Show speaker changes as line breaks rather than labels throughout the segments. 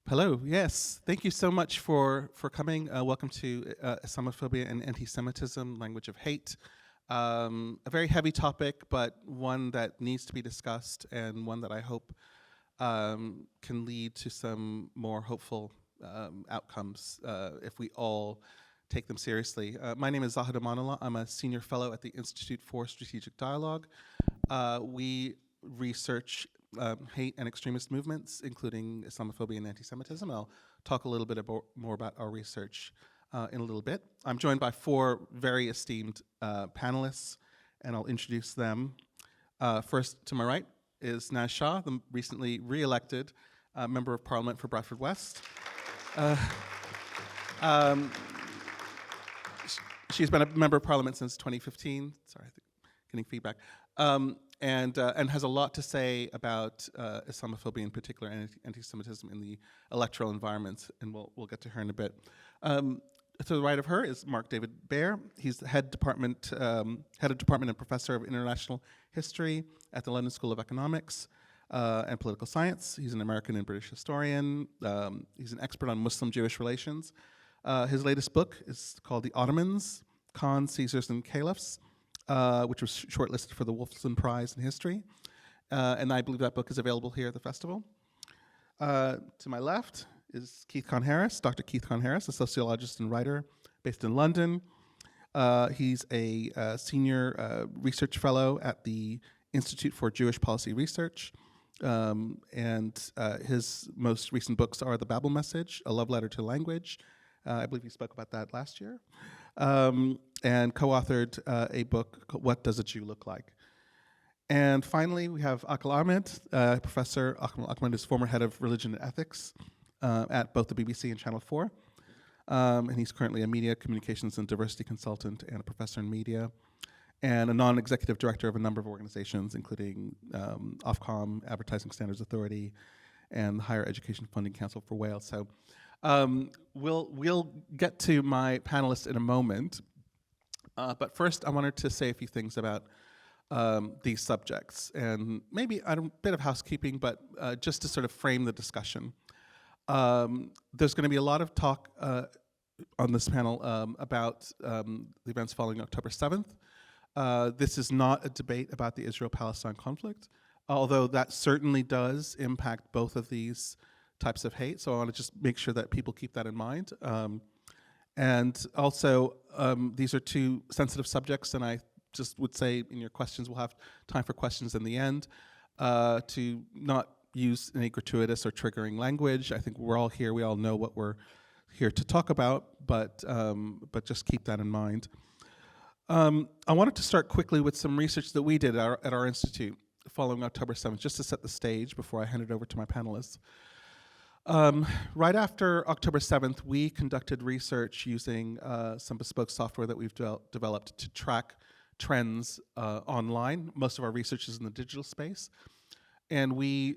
Hello, yes. Thank you so much for coming. Welcome to Islamophobia and Anti-Semitism, Language of Hate. A very heavy topic, but one that needs to be discussed and one that I hope can lead to some more hopeful outcomes if we all take them seriously. My name is Zahid Amanullah. I'm a senior fellow at the Institute for Strategic Dialogue. We research hate and extremist movements, including Islamophobia and anti-Semitism. I'll talk a little bit more about our research in a little bit. I'm joined by four very esteemed panelists, and I'll introduce them. First, to my right, is Naz Shah, the recently re-elected Member of Parliament for Bradford West. She's been a Member of Parliament since 2015. Sorry, I think getting feedback. And has a lot to say about Islamophobia in particular and anti-Semitism in the electoral environment, and we'll get to her in a bit. To the right of her is Mark David Baer. He's the head of department and professor of international history at the London School of Economics and Political Science. He's an American and British historian. He's an expert on Muslim-Jewish relations. His latest book is called The Ottomans, Khans, Caesars, and Caliphs, which was shortlisted for the Wolfson Prize in History. And I believe that book is available here at the festival. To my left is Keith Conn-Harris, Dr. Keith Conn-Harris, a sociologist and writer based in London. He's a senior research fellow at the Institute for Jewish Policy Research. And his most recent books are The Babel Message, A Love Letter to Language. I believe he spoke about that last year. And co-authored a book called What Does a Jew Look Like? And finally, we have Akil Ahmed. Professor Akil Ahmed is former head of religion and ethics at both the BBC and Channel 4. And he's currently a media communications and diversity consultant and a professor in media, and a non-executive director of a number of organizations, including Ofcom, Advertising Standards Authority, and the Higher Education Funding Council for Wales. So we'll get to my panelists in a moment. But first, I wanted to say a few things about these subjects, and maybe a bit of housekeeping, but just to sort of frame the discussion. There's going to be a lot of talk on this panel about the events following October 7th. This is not a debate about the Israel-Palestine conflict, although that certainly does impact both of these types of hate, so I want to just make sure that people keep that in mind. And also, these are two sensitive subjects, and I just would say in your questions, we'll have time for questions in the end, to not use any gratuitous or triggering language. I think we're all here, we all know what we're here to talk about, but just keep that in mind. I wanted to start quickly with some research that we did at our institute following October 7th, just to set the stage before I hand it over to my panelists. Right after October 7th, we conducted research using some bespoke software that we've developed to track trends online. Most of our research is in the digital space. And we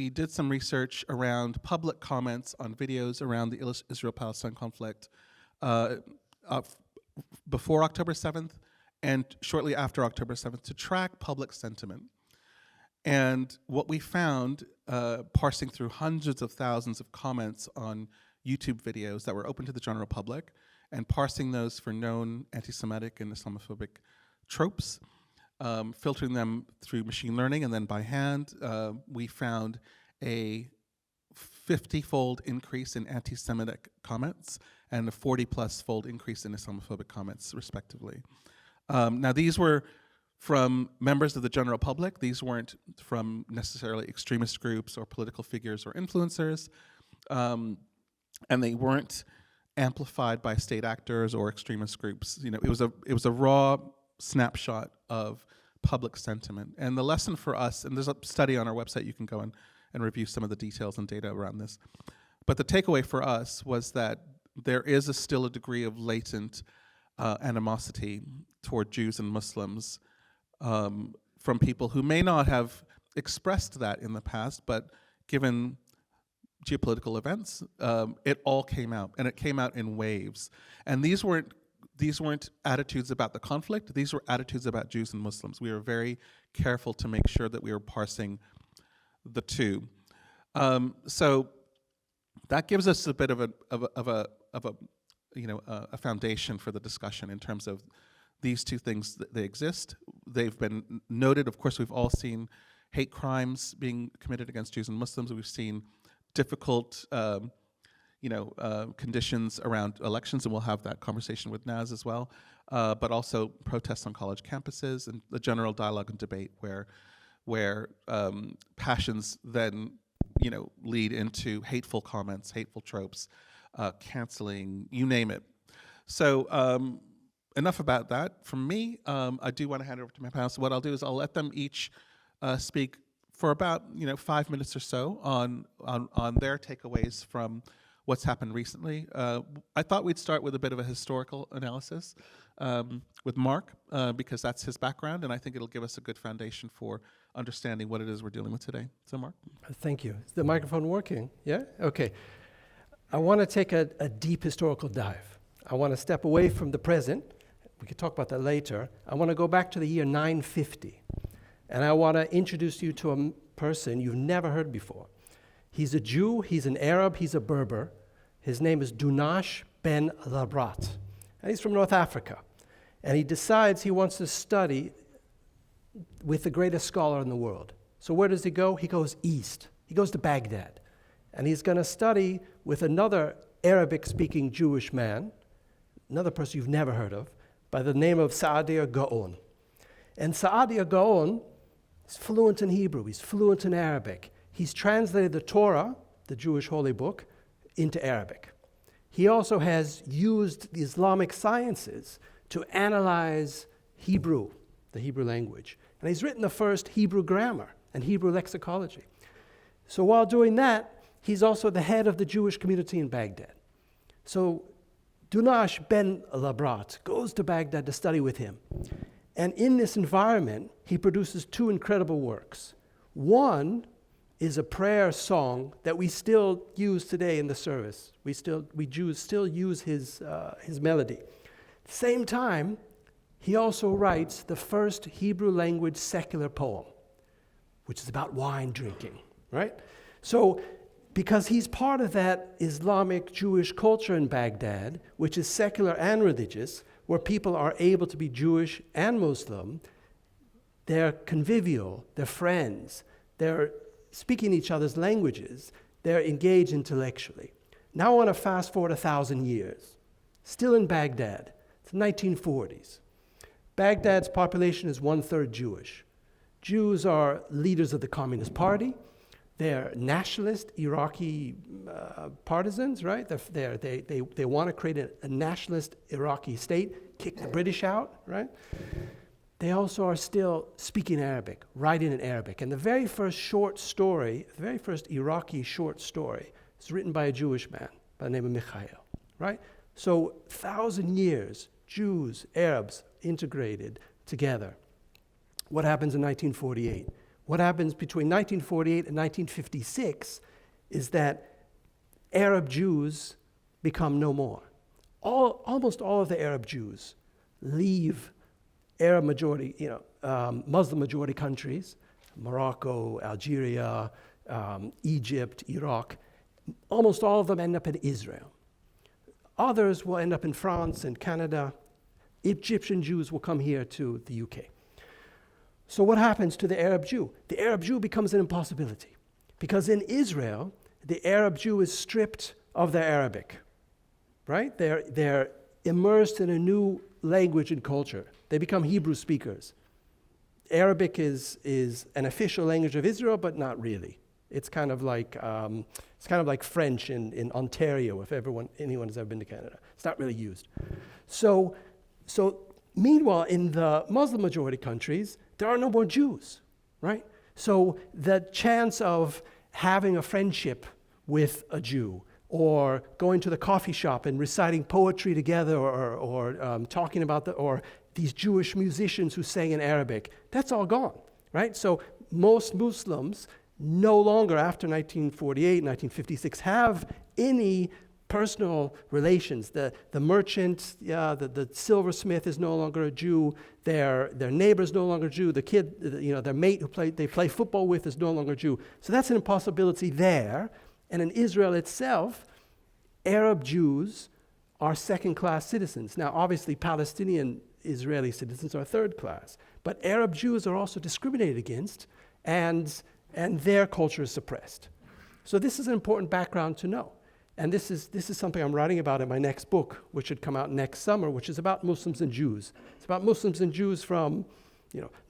did some research around public comments on videos around the Israel-Palestine conflict before October 7th and shortly after October 7th to track public sentiment. And what we found, parsing through hundreds of thousands of comments on YouTube videos that were open to the general public, and parsing those for known anti-Semitic and Islamophobic tropes, filtering them through machine learning and then by hand, we found a 50-fold increase in anti-Semitic comments and a 40-plus-fold increase in Islamophobic comments, respectively. Now, these were from members of the general public. These weren't from necessarily extremist groups or political figures or influencers, and they weren't amplified by state actors or extremist groups. You know, it was a raw snapshot of public sentiment. And the lesson for us, and there's a study on our website, you can go and review some of the details and data around this. But the takeaway for us was that there is still a degree of latent animosity toward Jews and Muslims from people who may not have expressed that in the past, but given geopolitical events, it all came out, and it came out in waves. And these weren't attitudes about the conflict, these were attitudes about Jews and Muslims. We were very careful to make sure that we were parsing the two. So that gives us a bit of a a foundation for the discussion in terms of these two things. They exist. They've been noted. Of course, we've all seen hate crimes being committed against Jews and Muslims. We've seen difficult conditions around elections, and we'll have that conversation with Naz as well, but also protests on college campuses and the general dialogue and debate where passions then lead into hateful comments, hateful tropes, canceling, you name it. So enough about that from me. I do want to hand it over to my panel. So what I'll do is I'll let them each speak for about 5 minutes or so on their takeaways from what's happened recently. I thought we'd start with a bit of a historical analysis with Mark, because that's his background, and I think it'll give us a good foundation for understanding what it is we're dealing with today. So Mark?
Thank you. Is the microphone working? Yeah? Okay. I want to take a deep historical dive. I want to step away from the present. We could talk about that later. I want to go back to the year 950, and I want to introduce you to a person you've never heard before. He's a Jew, he's an Arab, he's a Berber. His name is Dunash ben Labrat, and he's from North Africa. And he decides he wants to study with the greatest scholar in the world. So where does he go? He goes east. He goes to Baghdad. And he's going to study with another Arabic-speaking Jewish man, another person you've never heard of, by the name of Sa'adir Gaon. And Sa'adir Gaon is fluent in Hebrew. He's fluent in Arabic. He's translated the Torah, the Jewish holy book, into Arabic. He also has used the Islamic sciences to analyze Hebrew, the Hebrew language. And he's written the first Hebrew grammar and Hebrew lexicology. So while doing that, he's also the head of the Jewish community in Baghdad. So Dunash ben Labrat goes to Baghdad to study with him. And in this environment, he produces two incredible works. One is a prayer song that we still use today in the service. We Jews still use his melody. At the same time, he also writes the first Hebrew language secular poem, which is about wine drinking, right? So because he's part of that Islamic Jewish culture in Baghdad, which is secular and religious, where people are able to be Jewish and Muslim, they're convivial, they're friends, they're speaking each other's languages, they're engaged intellectually. Now I want to fast forward 1,000 years. Still in Baghdad, it's the 1940s. Baghdad's population is 1/3 Jewish. Jews are leaders of the Communist Party. They're nationalist Iraqi partisans, right? They want to create a nationalist Iraqi state, kick the British out, right? They also are still speaking Arabic, writing in Arabic. And the very first short story, the very first Iraqi short story, is written by a Jewish man by the name of Mikhail, right? So 1,000 years, Jews, Arabs integrated together. What happens in 1948? What happens between 1948 and 1956 is that Arab Jews become no more. Almost all of the Arab Jews leave Arab majority, Muslim majority countries, Morocco, Algeria, Egypt, Iraq. Almost all of them end up in Israel. Others will end up in France and Canada. Egyptian Jews will come here to the UK. So what happens to the Arab Jew? The Arab Jew becomes an impossibility, because in Israel, the Arab Jew is stripped of their Arabic, right? They're immersed in a new language and culture. They become Hebrew speakers. Arabic is an official language of Israel, but not really. It's kind of like French in Ontario, if anyone has ever been to Canada. It's not really used. So meanwhile, in the Muslim majority countries, there are no more Jews, right? So the chance of having a friendship with a Jew, or going to the coffee shop and reciting poetry together, or talking about or these Jewish musicians who sang in Arabic, that's all gone, right? So most Muslims no longer, after 1948, 1956, have any personal relations. The merchant, the silversmith is no longer a Jew. Their neighbor is no longer a Jew. The kid, their mate they play football with is no longer a Jew. So that's an impossibility there. And in Israel itself, Arab Jews are second-class citizens. Now, obviously, Palestinian Israeli citizens are third class, but Arab Jews are also discriminated against, and their culture is suppressed. So this is an important background to know. And this is something I'm writing about in my next book, which should come out next summer, which is about Muslims and Jews. It's about Muslims and Jews from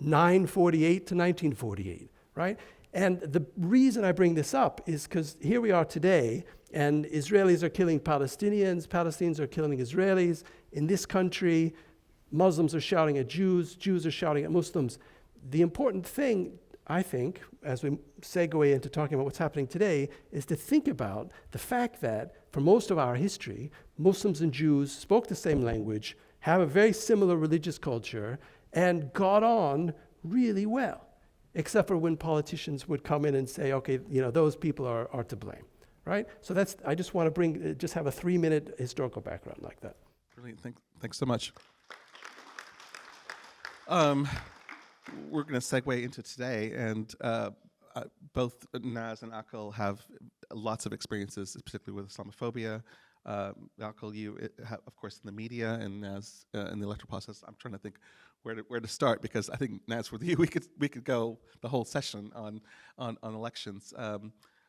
948 to 1948, right? And the reason I bring this up is because here we are today, and Israelis are killing Palestinians, Palestinians are killing Israelis. In this country, Muslims are shouting at Jews, Jews are shouting at Muslims. The important thing, I think, as we segue into talking about what's happening today, is to think about the fact that for most of our history, Muslims and Jews spoke the same language, have a very similar religious culture, and got on really well, except for when politicians would come in and say, okay, those people are to blame, right? So I just want to just have a 3-minute historical background like that.
Brilliant. Thanks so much. We're going to segue into today, and both Naz and Akil have lots of experiences, particularly with Islamophobia. Akil, you, of course, in the media, and Naz in the electoral process. I'm trying to think where to start, because I think, Naz, with you, we could go the whole session on elections.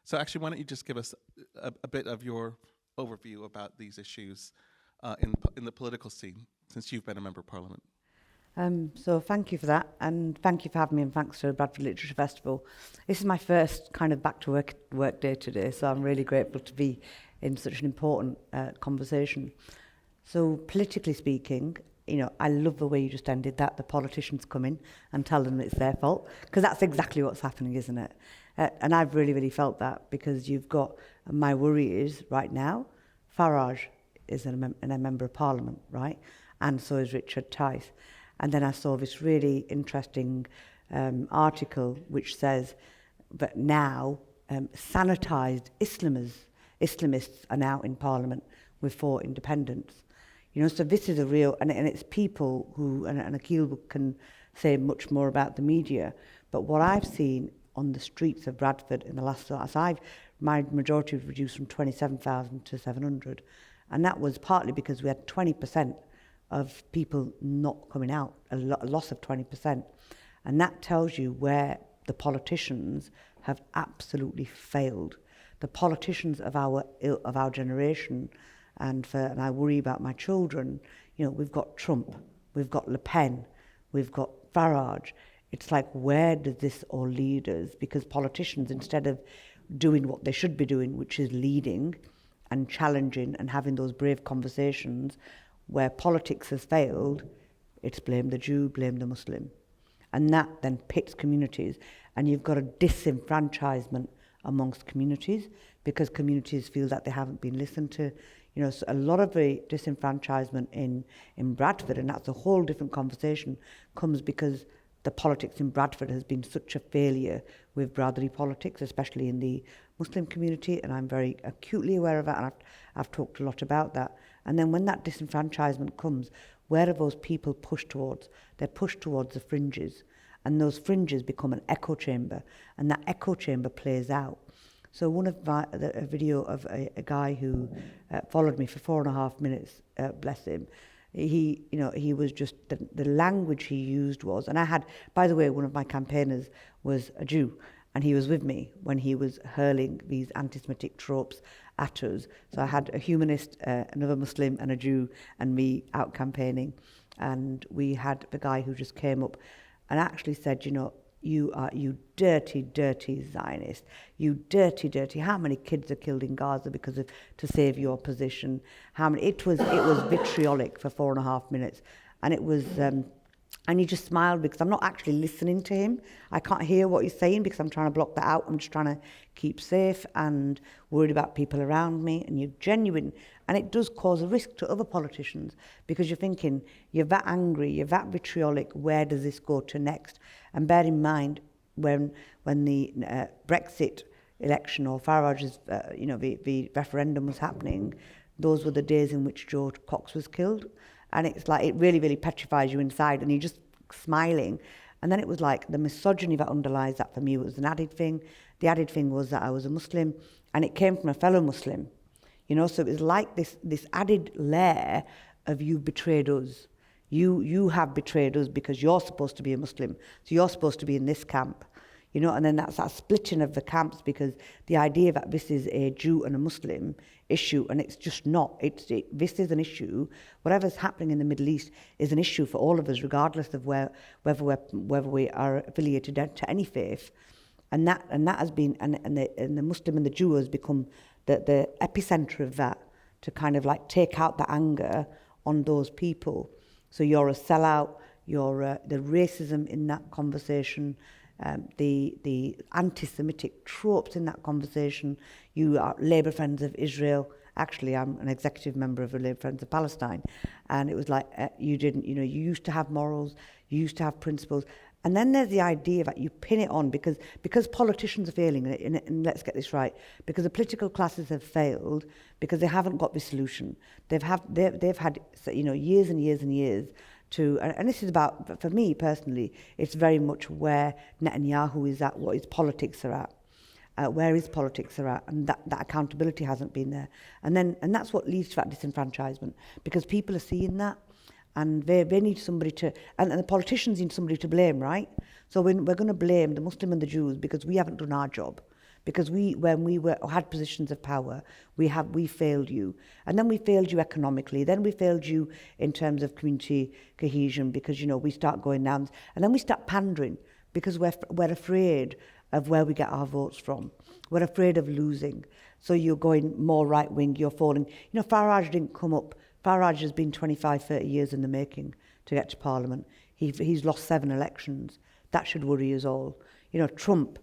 So actually, why don't you just give us a bit of your overview about these issues in the political scene, since you've been a member of Parliament.
So thank you for that, and thank you for having me, and thanks to the Bradford Literature Festival. This is my first kind of back to work day today, so I'm really grateful to be in such an important conversation. So politically speaking, I love the way you just ended that. The politicians come in and tell them it's their fault, because that's exactly what's happening, isn't it? And I've really, really felt that, because you've got, my worry is right now, Farage is a member of Parliament, right? And so is Richard Tice. And then I saw this really interesting article which says that now sanitised Islamists are now in Parliament with 4 independents. So this is a real, and it's people who, and Akil can say much more about the media, but what I've seen on the streets of Bradford in the last, my majority was reduced from 27,000 to 700. And that was partly because we had 20% of people not coming out, a loss of 20%. And that tells you where the politicians have absolutely failed. The politicians of our generation, and I worry about my children, we've got Trump, we've got Le Pen, we've got Farage. It's like, where does this all lead us? Because politicians, instead of doing what they should be doing, which is leading and challenging and having those brave conversations, where politics has failed, it's blame the Jew, blame the Muslim. And that then pits communities. And you've got a disenfranchisement amongst communities, because communities feel that they haven't been listened to. So a lot of the disenfranchisement in Bradford, and that's a whole different conversation, comes because the politics in Bradford has been such a failure with brotherly politics, especially in the Muslim community, and I'm very acutely aware of that, and I've talked a lot about that. And then when that disenfranchisement comes, where are those people pushed towards? They're pushed towards the fringes, and those fringes become an echo chamber, and that echo chamber plays out. So one of a video of a guy who followed me for 4.5 minutes, bless him, he was just, the language he used was, and I had, by the way, one of my campaigners was a Jew, and he was with me when he was hurling these anti-Semitic tropes at us. So I had a humanist, another Muslim, and a Jew, and me out campaigning. And we had the guy who just came up and actually said, you dirty, dirty Zionist, you dirty, how many kids are killed in Gaza to save your position? It was vitriolic for 4.5 minutes. And it was, and he just smiled, because I'm not actually listening to him. I can't hear what he's saying because I'm trying to block that out. I'm just trying to keep safe and worried about people around me. And you're genuine. And it does cause a risk to other politicians, because you're thinking, you're that angry, you're that vitriolic, where does this go to next? And bear in mind, when the Brexit election, or Farage's, the referendum was happening, those were the days in which George Cox was killed. And it's like, it really, really petrifies you inside, and you're just smiling. And then it was like the misogyny that underlies that for me was an added thing. The added thing was that I was a Muslim, and it came from a fellow Muslim. You know, so it was like this added layer of you betrayed us. You have betrayed us because you're supposed to be a Muslim. So you're supposed to be in this camp. You know, and then that's that splitting of the camps, because the idea that this is a Jew and a Muslim issue, and it's just not. This is an issue. Whatever's happening in the Middle East is an issue for all of us, regardless of whether we are affiliated to any faith. And that has been, and the Muslim and the Jew has become the epicenter of that, to kind of like take out the anger on those people. So you're a sellout. You're the racism in that conversation. The anti-Semitic tropes in that conversation. You are Labour Friends of Israel. Actually, I'm an executive member of the Labour Friends of Palestine. And it was like, you used to have morals, you used to have principles. And then there's the idea that you pin it on because politicians are failing, and let's get this right, because the political classes have failed because they haven't got the solution. They've had years and years and years to, and this is about, for me personally, it's very much where Netanyahu is at, what his politics are at, where his politics are at, and that accountability hasn't been there. And that's what leads to that disenfranchisement, because people are seeing that, and they need somebody to, and the politicians need somebody to blame, right? So we're going to blame the Muslim and the Jews because we haven't done our job. Because when we had positions of power, we failed you. And then we failed you economically. Then we failed you in terms of community cohesion, because, we start going down. And then we start pandering because we're afraid of where we get our votes from. We're afraid of losing. So you're going more right-wing, you're falling. Farage didn't come up. Farage has been 25, 30 years in the making to get to Parliament. He's lost 7 elections. That should worry us all. Trump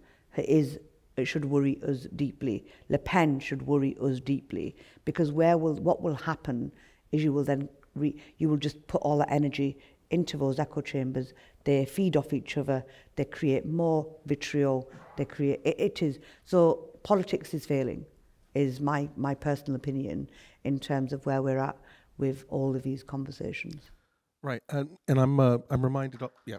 it should worry us deeply. Le Pen should worry us deeply, because what will happen is you will just put all that energy into those echo chambers. They feed off each other. They create more vitriol. It is so. Politics is failing, is my personal opinion in terms of where we're at with all of these conversations.
Right, and I'm reminded of, yeah.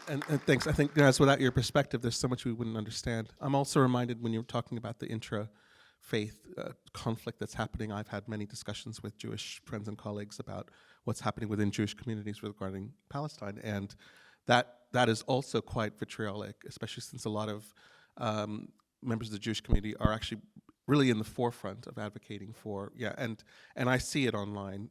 And thanks. I think without your perspective, there's so much we wouldn't understand. I'm also reminded when you're talking about the intra-faith conflict that's happening. I've had many discussions with Jewish friends and colleagues about what's happening within Jewish communities regarding Palestine, and that is also quite vitriolic, especially since a lot of members of the Jewish community are actually really in the forefront of advocating for, and I see it online,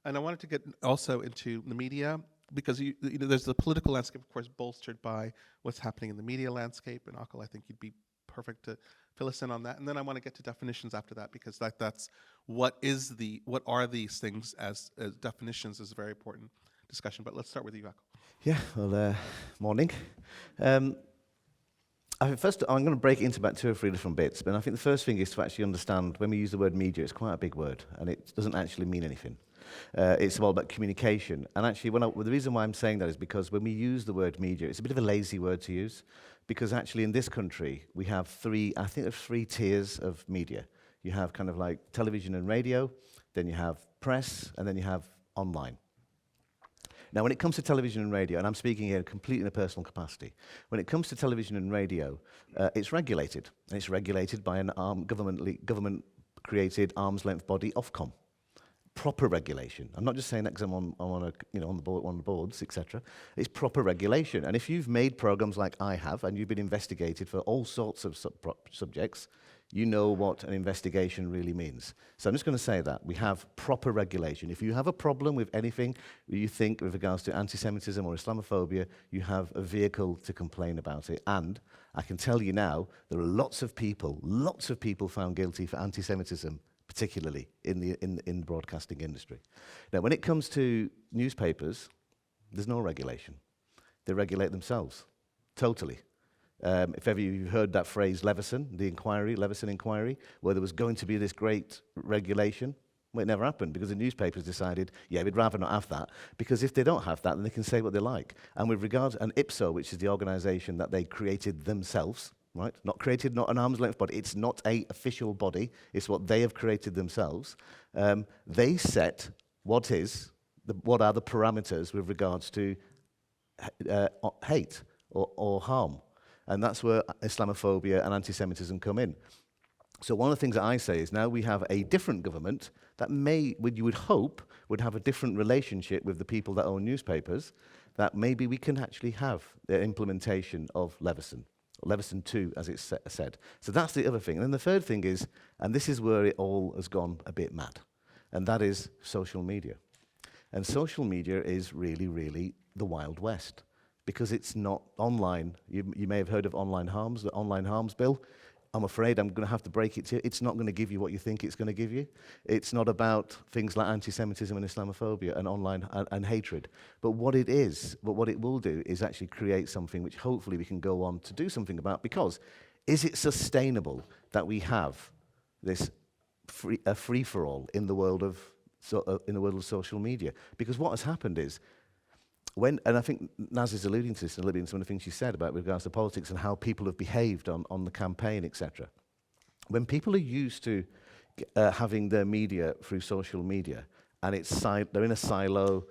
and I wanted to get also into the media. Because there's the political landscape, of course, bolstered by what's happening in the media landscape. And Akil, I think you'd be perfect to fill us in on that. And then I want to get to definitions after that, because that's what are these things as definitions is a very important discussion. But let's start with you, Akil.
Yeah. Well, morning. First, I'm going to break it into about 2 or 3 different bits. But I think the first thing is to actually understand when we use the word media, it's quite a big word, and it doesn't actually mean anything. It's all about communication. And actually, the reason why I'm saying that is because when we use the word media, it's a bit of a lazy word to use, because actually in this country, we have 3 tiers of media. You have kind of like television and radio, then you have press, and then you have online. Now, when it comes to television and radio, and I'm speaking here completely in a personal capacity, when it comes to television and radio, it's regulated. And it's regulated by an government-created arm's-length body, Ofcom. Proper regulation. I'm not just saying that because I'm on the boards, etc. It's proper regulation. And if you've made programs like I have, and you've been investigated for all sorts of subjects, you know what an investigation really means. So I'm just going to say that we have proper regulation. If you have a problem with anything you think with regards to anti-Semitism or Islamophobia, you have a vehicle to complain about it. And I can tell you now, there are lots of people found guilty for anti-Semitism, particularly in the broadcasting industry. Now, when it comes to newspapers, there's no regulation. They regulate themselves, totally. If ever you've heard that phrase, Leveson inquiry, where there was going to be this great regulation, well, it never happened, because the newspapers decided, we'd rather not have that, because if they don't have that, then they can say what they like. And with regards, and IPSO, which is the organization that they created themselves, right? Not an arm's length body. It's not an official body. It's what they have created themselves. They set what are the parameters with regards to hate or harm. And that's where Islamophobia and anti-Semitism come in. So one of the things that I say is now we have a different government that you would hope, would have a different relationship with the people that own newspapers, that maybe we can actually have the implementation of Leveson 2, as it's said. So that's the other thing. And then the third thing is, and this is where it all has gone a bit mad, and that is social media. And social media is really, really the Wild West, because it's not online. You may have heard of online harms, the online harms bill. I'm afraid I'm going to have to break it to you. It's not going to give you what you think it's going to give you. It's not about things like anti-Semitism and Islamophobia and online and hatred. But what it will do is actually create something which hopefully we can go on to do something about. Because is it sustainable that we have this free-for-all in the world of social media? Because what has happened is, and I think Naz is alluding to this a little bit in some of the things she said about with regards to politics and how people have behaved on the campaign, etc. When people are used to having their media through social media, and they're in a silo,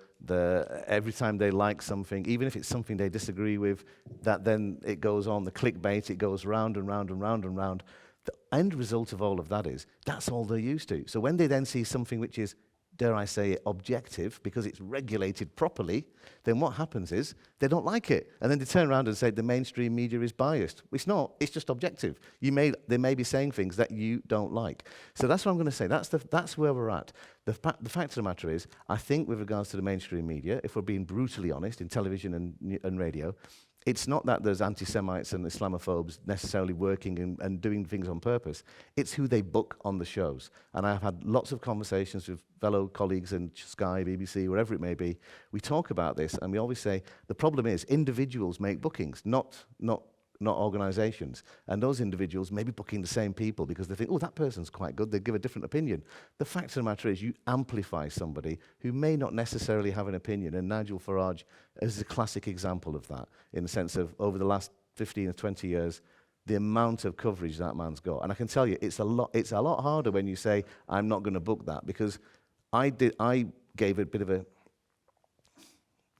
every time they like something, even if it's something they disagree with, that then it goes on, the clickbait, it goes round and round and round and round. The end result of all of that is, that's all they're used to. So when they then see something which is, dare I say it, objective, because it's regulated properly, then what happens is they don't like it. And then they turn around and say the mainstream media is biased. It's not. It's just objective. They may be saying things that you don't like. So that's what I'm going to say. That's where we're at. The fact of the matter is, I think with regards to the mainstream media, if we're being brutally honest, in television and radio, it's not that there's anti-Semites and Islamophobes necessarily working and doing things on purpose. It's who they book on the shows. And I've had lots of conversations with fellow colleagues in Sky, BBC, wherever it may be. We talk about this, and we always say the problem is individuals make bookings, not organizations. And those individuals may be booking the same people because they think, oh, that person's quite good, they give a different opinion. The fact of the matter is you amplify somebody who may not necessarily have an opinion, and Nigel Farage is a classic example of that, in the sense of over the last 15 or 20 years, the amount of coverage that man's got. And I can tell you, it's a lot harder when you say, I'm not going to book that, because I gave a bit of a, a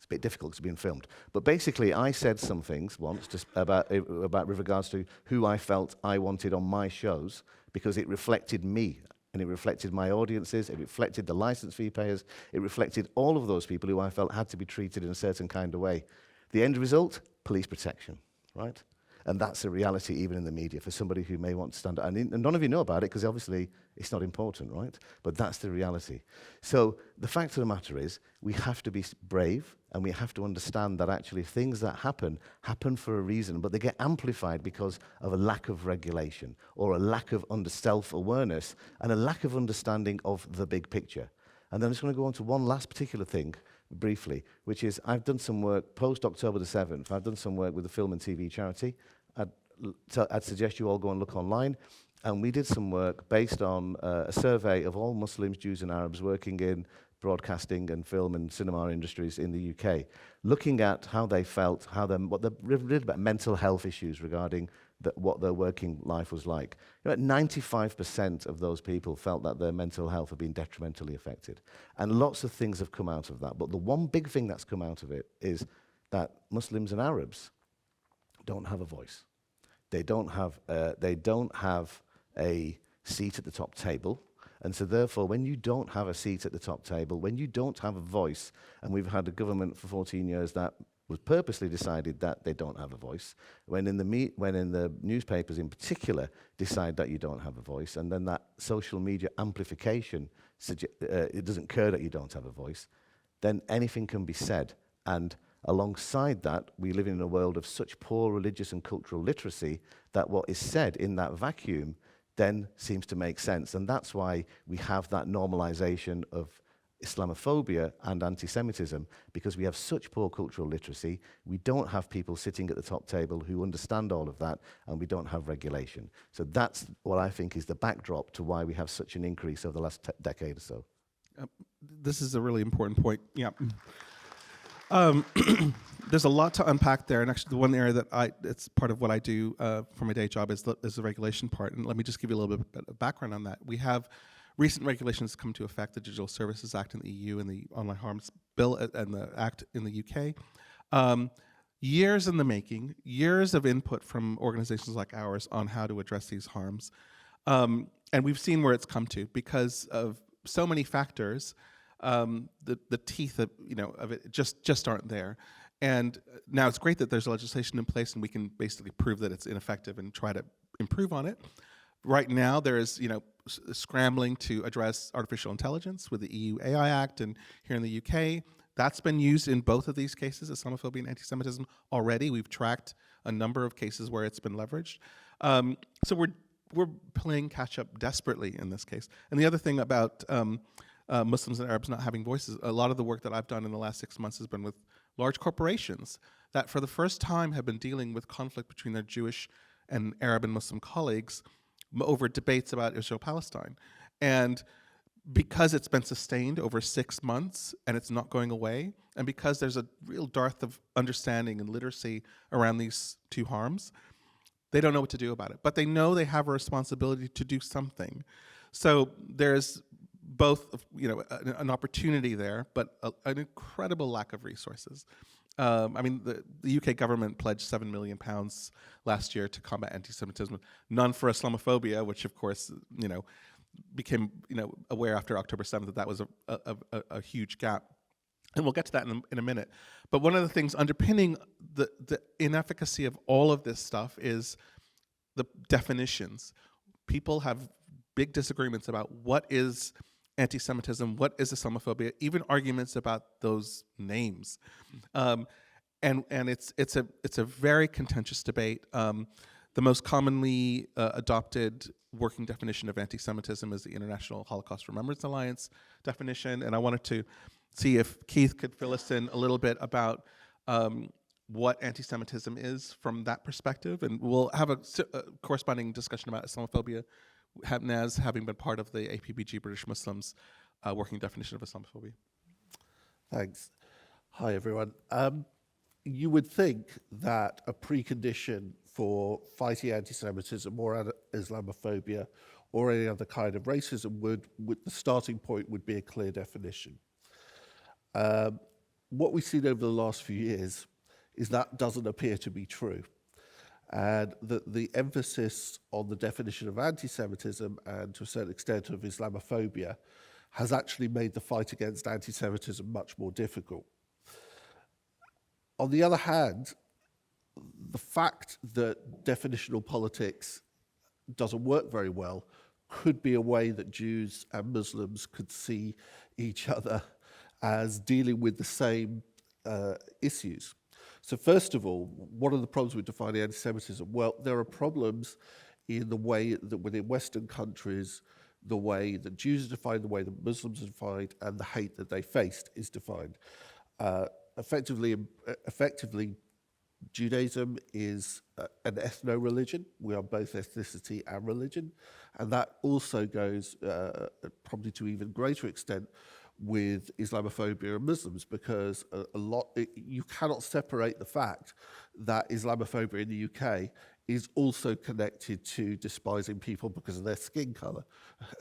bit difficult because it's being filmed. But basically, I said some things once just about with regards to who I felt I wanted on my shows, because it reflected me, and it reflected my audiences, it reflected the license fee payers, it reflected all of those people who I felt had to be treated in a certain kind of way. The end result, police protection, right? And that's a reality even in the media for somebody who may want to stand up. And none of you know about it because obviously it's not important, right? But that's the reality. So the fact of the matter is we have to be brave, and we have to understand that actually things that happen for a reason, but they get amplified because of a lack of regulation or a lack of self-awareness and a lack of understanding of the big picture. And then I'm just going to go on to one last particular thing briefly, which is I've done some work post-October the 7th. I've done some work with the film and TV charity. I'd suggest you all go and look online. And we did some work based on a survey of all Muslims, Jews and Arabs working in broadcasting and film and cinema industries in the UK, looking at how they felt, what they read about mental health issues regarding what their working life was like. 95% of those people felt that their mental health had been detrimentally affected. And lots of things have come out of that. But the one big thing that's come out of it is that Muslims and Arabs don't have a voice. They don't have a seat at the top table. And so therefore, when you don't have a seat at the top table, when you don't have a voice, and we've had a government for 14 years that was purposely decided that they don't have a voice, when in the newspapers in particular decide that you don't have a voice, and then that social media amplification, it doesn't care that you don't have a voice, then anything can be said. And alongside that, we live in a world of such poor religious and cultural literacy that what is said in that vacuum then seems to make sense. And that's why we have that normalization of Islamophobia and anti-Semitism, because we have such poor cultural literacy, we don't have people sitting at the top table who understand all of that, and we don't have regulation. So that's what I think is the backdrop to why we have such an increase over the last decade or so.
This is a really important point. Yeah. There's a lot to unpack there, and actually the one area that it's part of what I do for my day job is the regulation part. And let me just give you a little bit of background on that. We have recent regulations come to effect, the Digital Services Act in the EU and the Online Harms Bill and the Act in the UK. Years in the making, years of input from organizations like ours on how to address these harms. And we've seen where it's come to because of so many factors. The teeth of it just aren't there. And now it's great that there's legislation in place and we can basically prove that it's ineffective and try to improve on it. Right now, there is scrambling to address artificial intelligence with the EU AI Act, and here in the UK, that's been used in both of these cases, Islamophobia and anti-Semitism, already. We've tracked a number of cases where it's been leveraged. So we're playing catch up desperately in this case. And the other thing about Muslims and Arabs not having voices, a lot of the work that I've done in the last 6 months has been with large corporations that for the first time have been dealing with conflict between their Jewish and Arab and Muslim colleagues over debates about Israel-Palestine. And because it's been sustained over 6 months and it's not going away, and because there's a real dearth of understanding and literacy around these two harms, they don't know what to do about it. But they know they have a responsibility to do something. So there's both, an opportunity there, but an incredible lack of resources. The UK government pledged £7 million last year to combat anti-Semitism, none for Islamophobia, which of course, became, aware after October 7th that was a huge gap. And we'll get to that in a minute. But one of the things underpinning the inefficacy of all of this stuff is the definitions. People have big disagreements about what is anti-Semitism, what is Islamophobia, even arguments about those names. And it's a very contentious debate. The most commonly adopted working definition of anti-Semitism is the International Holocaust Remembrance Alliance definition, and I wanted to see if Keith could fill us in a little bit about what anti-Semitism is from that perspective, and we'll have a corresponding discussion about Islamophobia, Naz having been part of the APBG British Muslims working definition of Islamophobia.
Thanks. Hi, everyone. You would think that a precondition for fighting anti-Semitism or Islamophobia or any other kind of racism the starting point would be a clear definition. What we've seen over the last few years is that doesn't appear to be true. And the emphasis on the definition of anti-Semitism and to a certain extent of Islamophobia has actually made the fight against anti-Semitism much more difficult. On the other hand, the fact that definitional politics doesn't work very well could be a way that Jews and Muslims could see each other as dealing with the same issues. So first of all, what are the problems with defining anti-Semitism? Well, there are problems in the way that within Western countries, the way that Jews are defined, the way that Muslims are defined, and the hate that they faced is defined. Effectively, Judaism is an ethno-religion. We are both ethnicity and religion. And that also goes probably to even greater extent with Islamophobia and Muslims, because you cannot separate the fact that Islamophobia in the UK is also connected to despising people because of their skin color.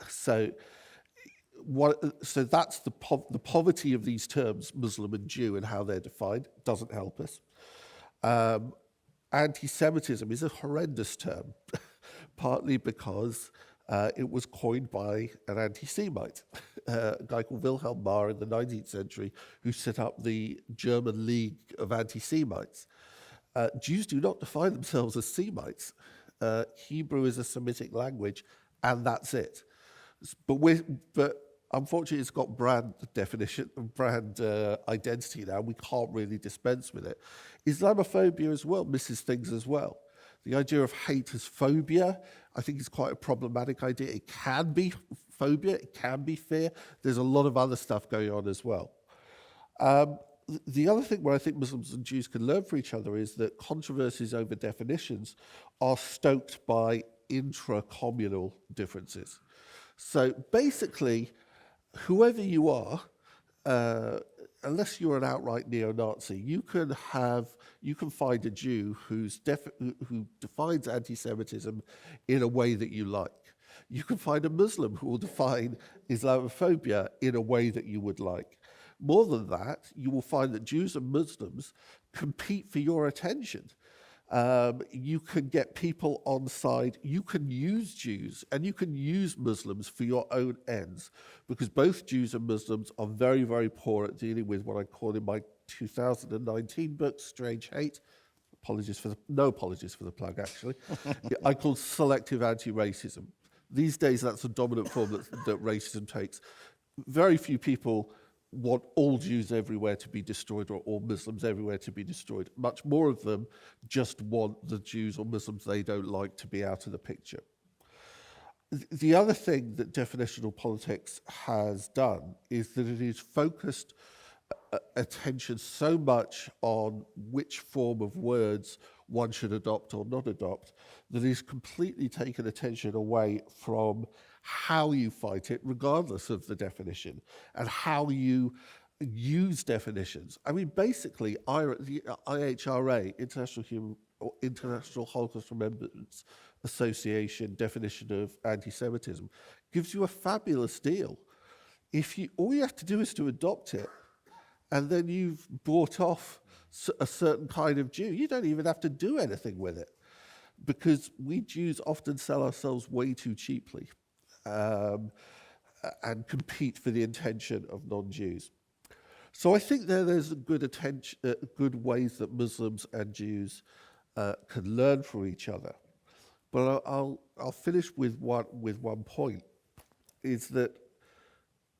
So that's the poverty of these terms, Muslim and Jew, and how they're defined, doesn't help us. Anti-Semitism is a horrendous term, partly because it was coined by an anti-Semite, a guy called Wilhelm Marr in the 19th century, who set up the German League of Anti-Semites. Jews do not define themselves as Semites. Hebrew is a Semitic language, and that's it. But unfortunately, it's got brand definition, brand identity now. We can't really dispense with it. Islamophobia as well misses things as well. The idea of hate as phobia, I think, is quite a problematic idea. It can be phobia, it can be fear. There's a lot of other stuff going on as well. The other thing where I think Muslims and Jews can learn from each other is that controversies over definitions are stoked by intra-communal differences. So basically, whoever you are, unless you're an outright neo-Nazi, you can find a Jew who defines anti-Semitism in a way that you like. You can find a Muslim who will define Islamophobia in a way that you would like. More than that, you will find that Jews and Muslims compete for your attention. You can get people on side. You can use Jews and you can use Muslims for your own ends, because both Jews and Muslims are very, very poor at dealing with what I call in my 2019 book, Strange Hate. No apologies for the plug, actually. I call selective anti-racism. These days, that's a dominant form that racism takes. Very few people want all Jews everywhere to be destroyed or all Muslims everywhere to be destroyed. Much more of them just want the Jews or Muslims they don't like to be out of the picture. The other thing that definitional politics has done is that it has focused attention so much on which form of words one should adopt or not adopt, that it's completely taken attention away from how you fight it, regardless of the definition, and how you use definitions. I mean, basically, the IHRA, International Holocaust Remembrance Association definition of anti-Semitism, gives you a fabulous deal. All you have to do is to adopt it, and then you've bought off a certain kind of Jew. You don't even have to do anything with it, because we Jews often sell ourselves way too cheaply and compete for the attention of non-Jews. So I think there's good ways that Muslims and Jews can learn from each other. But I'll finish with one point, is that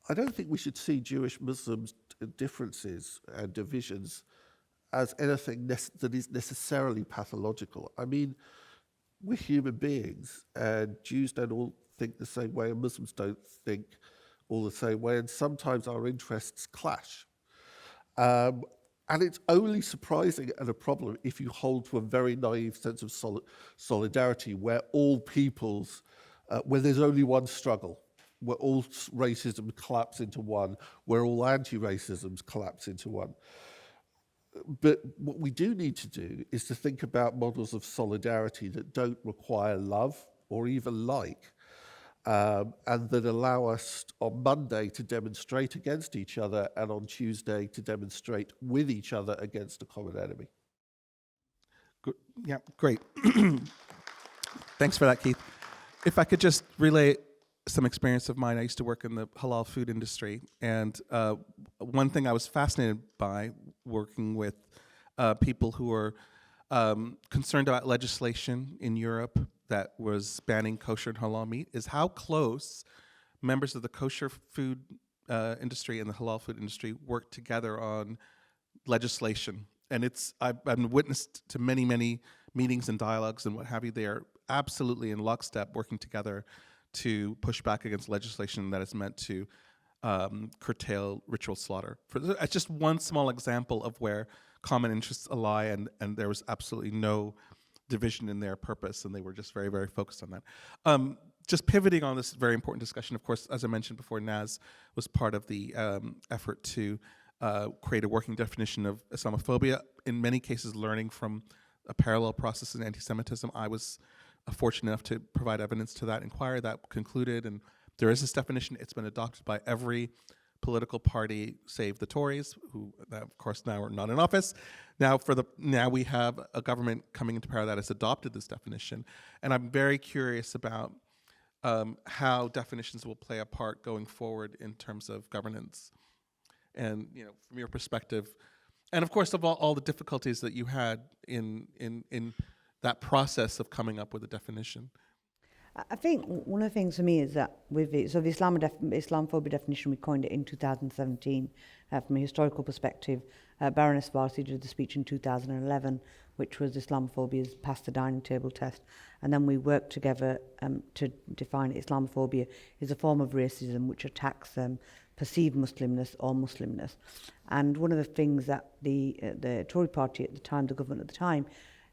I don't think we should see Jewish-Muslim differences and divisions as anything that is necessarily pathological. I mean, we're human beings, and Jews don't all think the same way, and Muslims don't think all the same way, and sometimes our interests clash. And it's only surprising and a problem if you hold to a very naive sense of solidarity, where all peoples, where there's only one struggle, where all racism collapse into one, where all anti-racisms collapse into one. But what we do need to do is to think about models of solidarity that don't require love or even like, and that allow us on Monday to demonstrate against each other, and on Tuesday to demonstrate with each other against a common enemy.
Yeah, great. Thanks for that, Keith. If I could just relay some experience of mine. I used to work in the halal food industry, and one thing I was fascinated by working with people who were concerned about legislation in Europe that was banning kosher and halal meat is how close members of the kosher food industry and the halal food industry work together on legislation. And I've been witness to many, many meetings and dialogues and what have you. They are absolutely in lockstep working together to push back against legislation that is meant to curtail ritual slaughter. It's just one small example of where common interests lie, and there was absolutely no division in their purpose, and they were just very, very focused on that. Just pivoting on this very important discussion, of course, as I mentioned before, Naz was part of the effort to create a working definition of Islamophobia, in many cases learning from a parallel process in anti-Semitism. I was fortunate enough to provide evidence to that inquiry that concluded, and there is this definition. It's been adopted by every political party save the Tories, who of course now are not in office. Now we have a government coming into power that has adopted this definition, and I'm very curious about how definitions will play a part going forward in terms of governance, and from your perspective, and of course of all the difficulties that you had in that process of coming up with a definition.
I think one of the things for me is that with it, so the Islamophobia definition, we coined it in 2017 from a historical perspective. Baroness Varsi did the speech in 2011, which was Islamophobia's past the dining table test. And then we worked together to define Islamophobia is a form of racism which attacks perceived Muslimness or Muslimness. And one of the things that the Tory party at the time, the government at the time,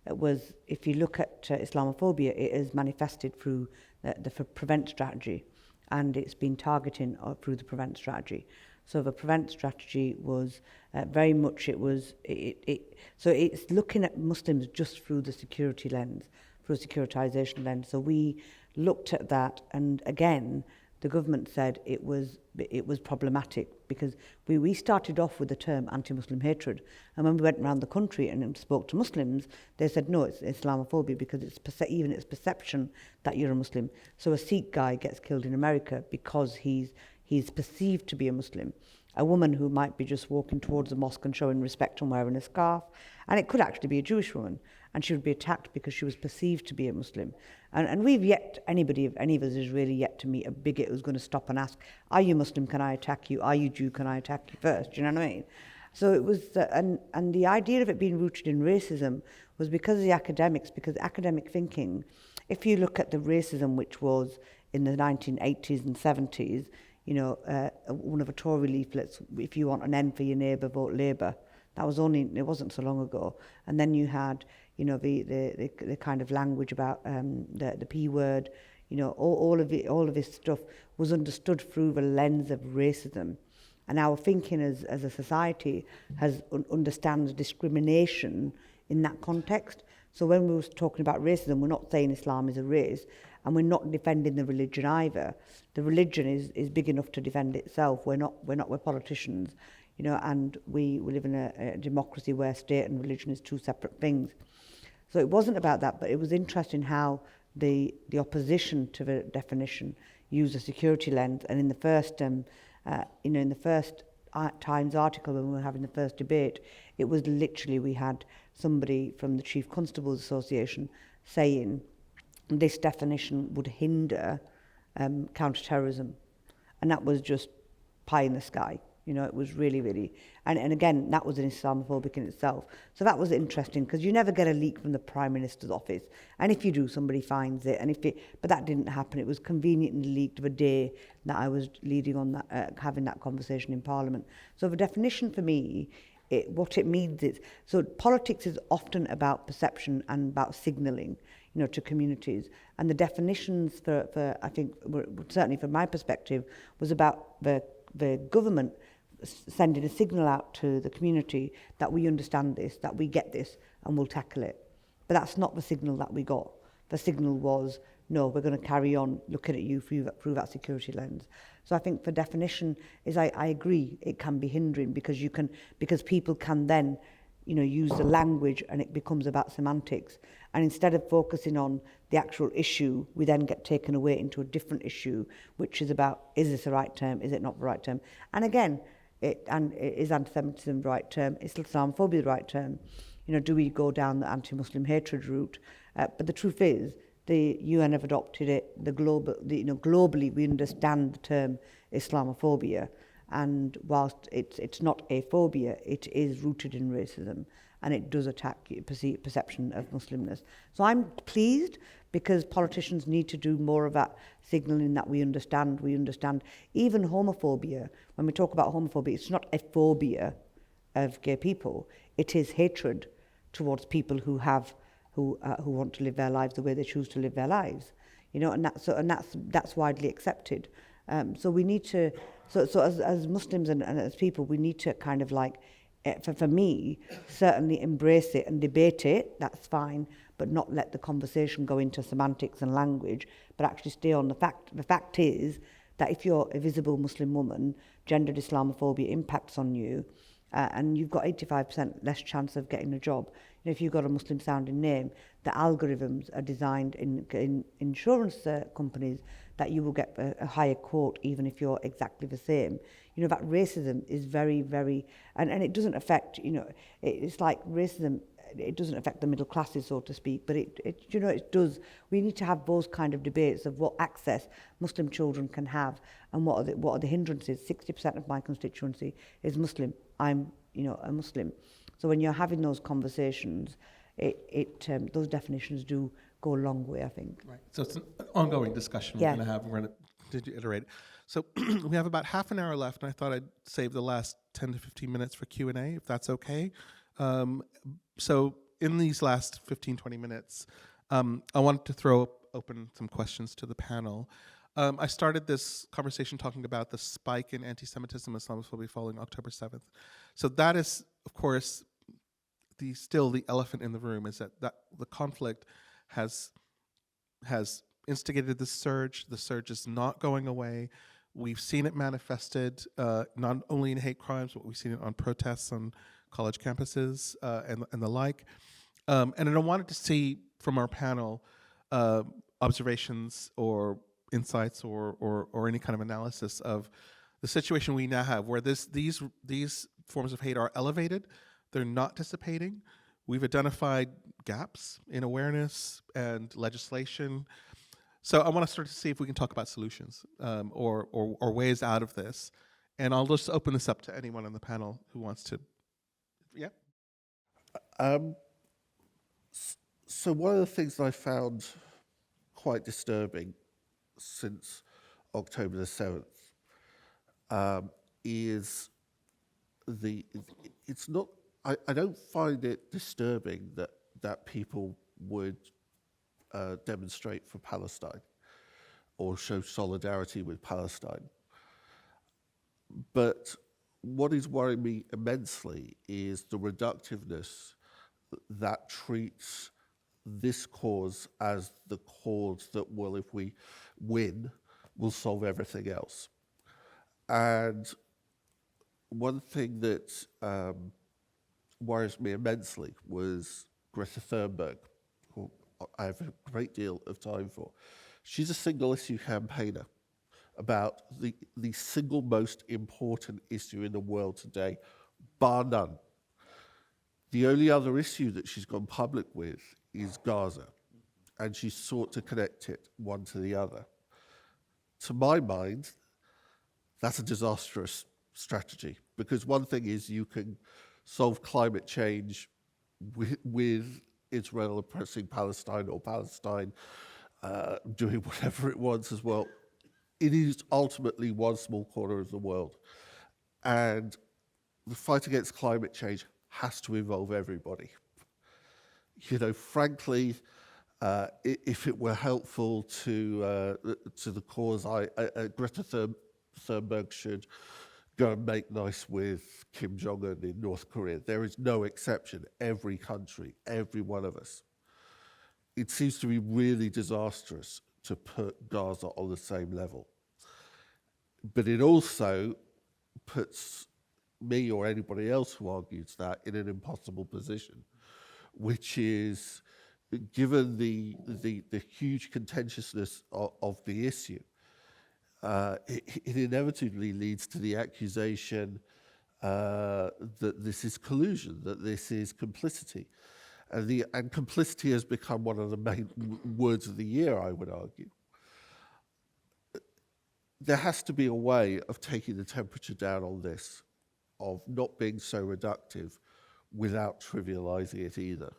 was, if you look at Islamophobia, it is manifested through the prevent strategy, and it's been targeting through the prevent strategy. So the prevent strategy was very much, so it's looking at Muslims just through the security lens, through a securitization lens. So we looked at that, and again, the government said it was problematic because we started off with the term anti-Muslim hatred, and when we went around the country and spoke to Muslims, they said no, it's Islamophobia because it's perception that you're a Muslim. So a Sikh guy gets killed in America because he's perceived to be a Muslim. A woman who might be just walking towards a mosque and showing respect and wearing a scarf, and it could actually be a Jewish woman, and she would be attacked because she was perceived to be a Muslim. And we've yet, any of us is really yet to meet a bigot who's going to stop and ask, are you Muslim, can I attack you? Are you Jew, can I attack you first? Do you know what I mean? So it was, and the idea of it being rooted in racism was because of the academics, because academic thinking, if you look at the racism which was in the 1980s and 70s, you know, one of the Tory leaflets, if you want an end for your neighbour, vote Labour. That was it wasn't so long ago. And then you had, you know, the kind of language about the P word, you know, all of this stuff was understood through the lens of racism. And our thinking as a society understands discrimination in that context. So when we were talking about racism, we're not saying Islam is a race, and we're not defending the religion either. The religion is big enough to defend itself. We're politicians, you know, and we live in a democracy where state and religion is two separate things. So it wasn't about that, but it was interesting how the opposition to the definition used a security lens. And in the first, in the first Times article when we were having the first debate, it was literally, we had somebody from the Chief Constables Association saying this definition would hinder counter-terrorism. And that was just pie in the sky. You know, it was really, really... And again, that was an Islamophobic in itself. So that was interesting, because you never get a leak from the Prime Minister's office. And if you do, somebody finds it. But that didn't happen. It was conveniently leaked the day that I was leading on that, having that conversation in Parliament. So the definition for me, what it means is... So politics is often about perception and about signalling, you know, to communities. And the definitions for I think, certainly from my perspective, was about the government sending a signal out to the community that we understand this, that we get this, and we'll tackle it. But that's not the signal that we got. The signal was, no, we're going to carry on looking at you through that security lens. So I think for definition is, I agree, it can be hindering because people can then, you know, use the language and it becomes about semantics. And instead of focusing on the actual issue, we then get taken away into a different issue, which is about, is this the right term? Is it not the right term? And again, is anti-Semitism the right term? Is Islamophobia the right term? You know, do we go down the anti-Muslim hatred route? But the truth is, the UN have adopted it. Globally, we understand the term Islamophobia. And whilst it's not a phobia, it is rooted in racism, and it does attack perception of Muslimness. So I'm pleased because politicians need to do more of that signalling that we understand. Even homophobia, when we talk about homophobia, it's not a phobia of gay people. It is hatred towards people who want to live their lives the way they choose to live their lives. You know, and that's widely accepted. So we need to, as Muslims and as people, we need to kind of like, for me, certainly embrace it and debate it, that's fine, but not let the conversation go into semantics and language, but actually stay on the fact. The fact is that if you're a visible Muslim woman, gendered Islamophobia impacts on you, and you've got 85% less chance of getting a job. You know, if you've got a Muslim-sounding name, the algorithms are designed in insurance companies that you will get a higher quote even if you're exactly the same. You know, that racism is very, very... And it doesn't affect, you know, it's like racism, it doesn't affect the middle classes, so to speak, but it does. We need to have those kind of debates of what access Muslim children can have and what are the hindrances. 60% of my constituency is Muslim. I'm, you know, a Muslim. So when you're having those conversations, those definitions do go a long way, I think.
Right. So it's an ongoing discussion we're going to have. We're going to iterate. So we have about half an hour left, and I thought I'd save the last 10 to 15 minutes for Q&A, if that's okay. So in these last 15, 20 minutes, I wanted to throw open some questions to the panel. I started this conversation talking about the spike in anti-Semitism and Islamophobia following October 7th. So that is, of course, still the elephant in the room, is that the conflict has instigated this surge. The surge is not going away. We've seen it manifested not only in hate crimes, but we've seen it on protests on college campuses and the like. And I wanted to see from our panel observations or insights or any kind of analysis of the situation we now have, where these forms of hate are elevated, they're not dissipating. We've identified gaps in awareness and legislation. So I want to start to see if we can talk about solutions or ways out of this. And I'll just open this up to anyone on the panel who wants to. Yeah.
So one of the things I found quite disturbing since October the 7th is it's not, I don't find it disturbing that people would demonstrate for Palestine or show solidarity with Palestine. But what is worrying me immensely is the reductiveness that treats this cause as the cause that will, if we win, will solve everything else. And one thing that worries me immensely was Greta Thunberg, who I have a great deal of time for. She's a single issue campaigner about the single most important issue in the world today, bar none. The only other issue that she's gone public with is Gaza, and she's sought to connect it one to the other. To my mind, that's a disastrous strategy, because one thing is you can solve climate change with Israel oppressing Palestine or Palestine doing whatever it wants as well. It is ultimately one small corner of the world. And the fight against climate change has to involve everybody. You know, frankly, if it were helpful to the cause, Greta Thunberg should go and make nice with Kim Jong-un in North Korea. There is no exception. Every country, every one of us. It seems to be really disastrous to put Gaza on the same level. But it also puts me or anybody else who argues that in an impossible position, which is, given the huge contentiousness of the issue, it inevitably leads to the accusation that this is collusion, that this is complicity. And complicity has become one of the main words of the year, I would argue. There has to be a way of taking the temperature down on this, of not being so reductive without trivializing it either.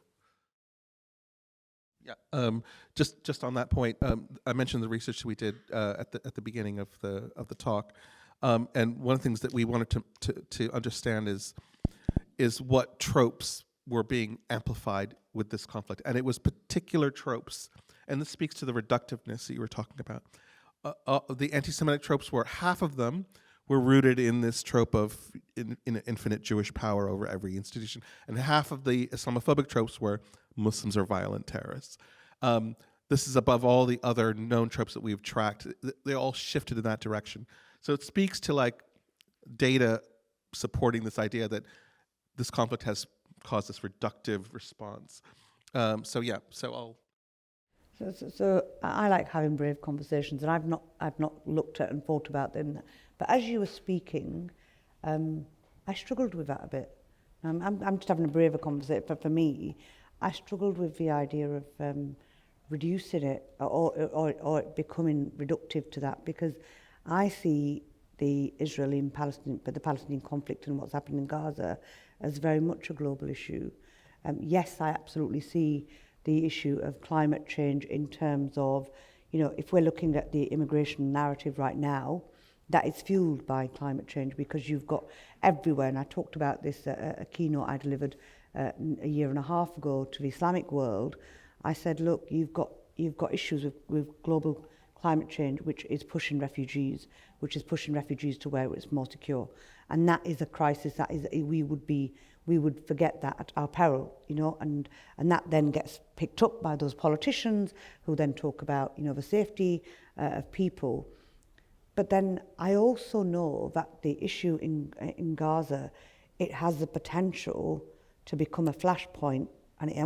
Yeah. Just on that point, I mentioned the research that we did at the beginning of the talk, and one of the things that we wanted to understand is what tropes were being amplified with this conflict, and it was particular tropes, and this speaks to the reductiveness that you were talking about. The anti-Semitic tropes were, half of them were rooted in this trope of in infinite Jewish power over every institution, and half of the Islamophobic tropes were Muslims are violent terrorists. This is above all the other known tropes that we've tracked. They all shifted in that direction. So it speaks to like data supporting this idea that this conflict has caused this reductive response. So
I like having brave conversations, and I've not looked at and thought about them. But as you were speaking, I struggled with that a bit. I'm just having a braver conversation. But for me, I struggled with the idea of reducing it or it becoming reductive to that, because I see the Israeli and Palestinian, but the Palestinian conflict and what's happening in Gaza as very much a global issue. Yes, I absolutely see the issue of climate change in terms of, you know, if we're looking at the immigration narrative right now, that is fueled by climate change, because you've got everywhere, and I talked about this at a keynote I delivered a year and a half ago to the Islamic world. I said, look, you've got issues with global climate change, which is pushing refugees to where it's more secure. And that is a crisis that we would be we would forget that at our peril, and that then gets picked up by those politicians who then talk about, the safety of people. But then I also know that the issue in Gaza, it has the potential to become a flashpoint, and it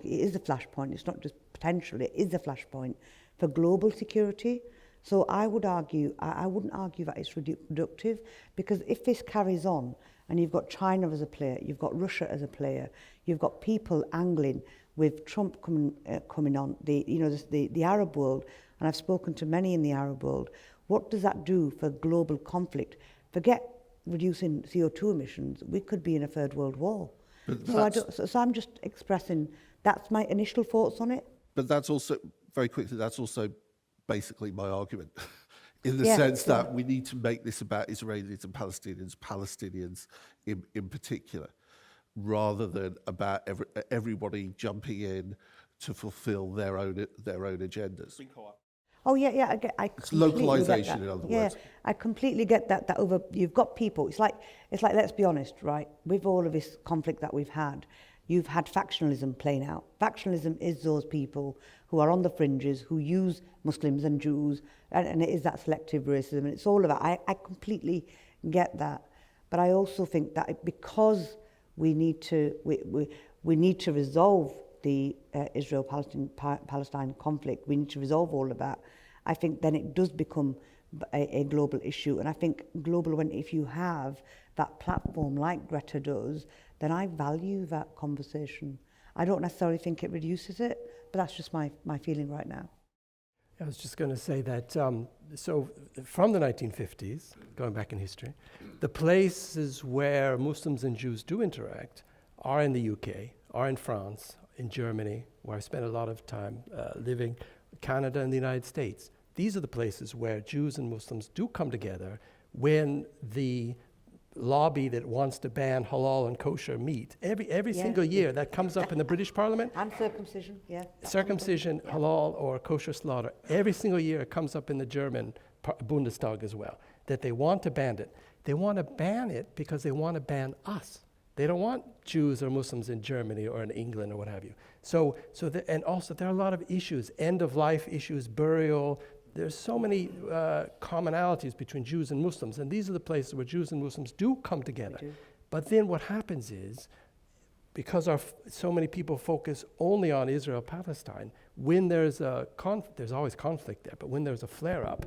is a flashpoint. It's not just potential; it is a flashpoint for global security. So I would argue, I wouldn't argue that it's reductive, because if this carries on, and you've got China as a player, you've got Russia as a player, you've got people angling with Trump coming on, the Arab world, and I've spoken to many in the Arab world. What does that do for global conflict? Forget reducing CO2 emissions. We could be in a third world war. So I'm just expressing, that's my initial thoughts on it.
But that's also, very quickly, that's also basically my argument, in the sense that we need to make this about Israelis and Palestinians in particular, rather than about everybody jumping in to fulfill their own agendas.
Oh yeah, I
It's
completely
localization,
get that.
in other
Yeah,
words.
I completely get that. That over, you've got people. It's like let's be honest, right? With all of this conflict that we've had, you've had factionalism playing out. Factionalism is those people who are on the fringes, who use Muslims and Jews, and it is that selective racism, and it's all of that. I completely get that, but I also think that because we need to resolve the Israel-Palestine conflict, we need to resolve all of that. I think then it does become a global issue, and I think if you have that platform like Greta does, then I value that conversation. I don't necessarily think it reduces it, but that's just my feeling right now.
I was just going to say that, so from the 1950s, going back in history, the places where Muslims and Jews do interact are in the UK, are in France, in Germany, where I spent a lot of time living, Canada and the United States. These are the places where Jews and Muslims do come together when the lobby that wants to ban halal and kosher meat, every single year that comes up in the British Parliament.
And circumcision, yeah.
Circumcision, halal or kosher slaughter, every single year it comes up in the German Bundestag as well, that they want to ban it. They want to ban it because they want to ban us. They don't want Jews or Muslims in Germany or in England or what have you. And also there are a lot of issues, end-of-life issues, burial. There's so many commonalities between Jews and Muslims, and these are the places where Jews and Muslims do come together. But then what happens is, because so many people focus only on Israel-Palestine, when there's there's always conflict there, but when there's a flare-up,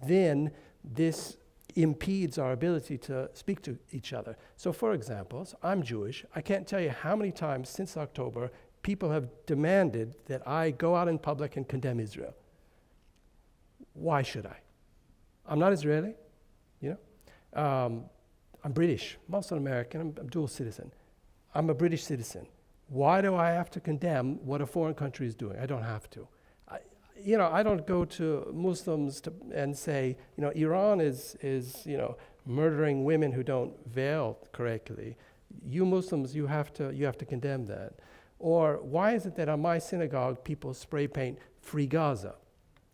then this impedes our ability to speak to each other. So for example, I'm Jewish. I can't tell you how many times since October people have demanded that I go out in public and condemn Israel. Why should I? I'm not Israeli, I'm British. I'm also an American. I'm dual citizen. I'm a British citizen. Why do I have to condemn what a foreign country is doing? I don't have to. I don't go to Muslims and say, Iran is murdering women who don't veil correctly. You Muslims, you have to condemn that. Or why is it that on my synagogue people spray paint Free Gaza,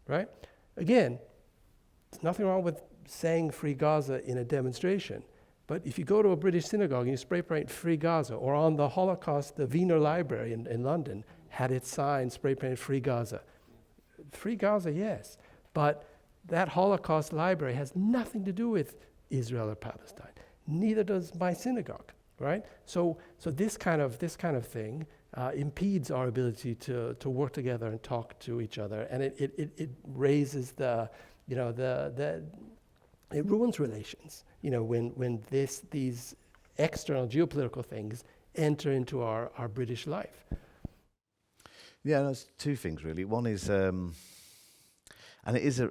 right? Again, there's nothing wrong with saying Free Gaza in a demonstration, but if you go to a British synagogue and you spray paint Free Gaza, or on the Holocaust, the Wiener Library in London had its sign spray painted Free Gaza. Free Gaza, yes, but that Holocaust library has nothing to do with Israel or Palestine. Neither does my synagogue, right? So this kind of thing impedes our ability to work together and talk to each other, and it raises it ruins relations. When these external geopolitical things enter into our British life.
Yeah, there's two things really. One is, and it is a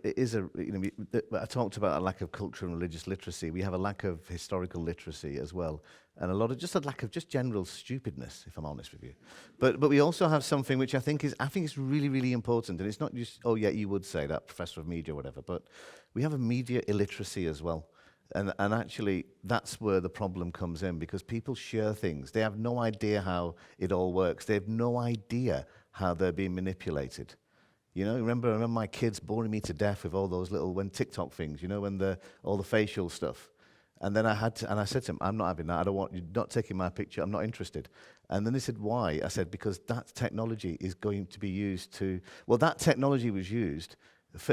I talked about a lack of cultural and religious literacy. We have a lack of historical literacy as well, and a lack of just general stupidness, if I'm honest with you. But we also have something which I think is really, really important, and it's not just, oh yeah, you would say that, professor of media or whatever, but we have a media illiteracy as well. And actually, that's where the problem comes in, because people share things. They have no idea how it all works. They have no idea how they're being manipulated. I remember my kids boring me to death with all those little TikTok things, when all the facial stuff. And then I said to him, I'm not having that. I don't want you not taking my picture. I'm not interested. And then they said, why? I said, because that technology is going to be used to, well, that technology was used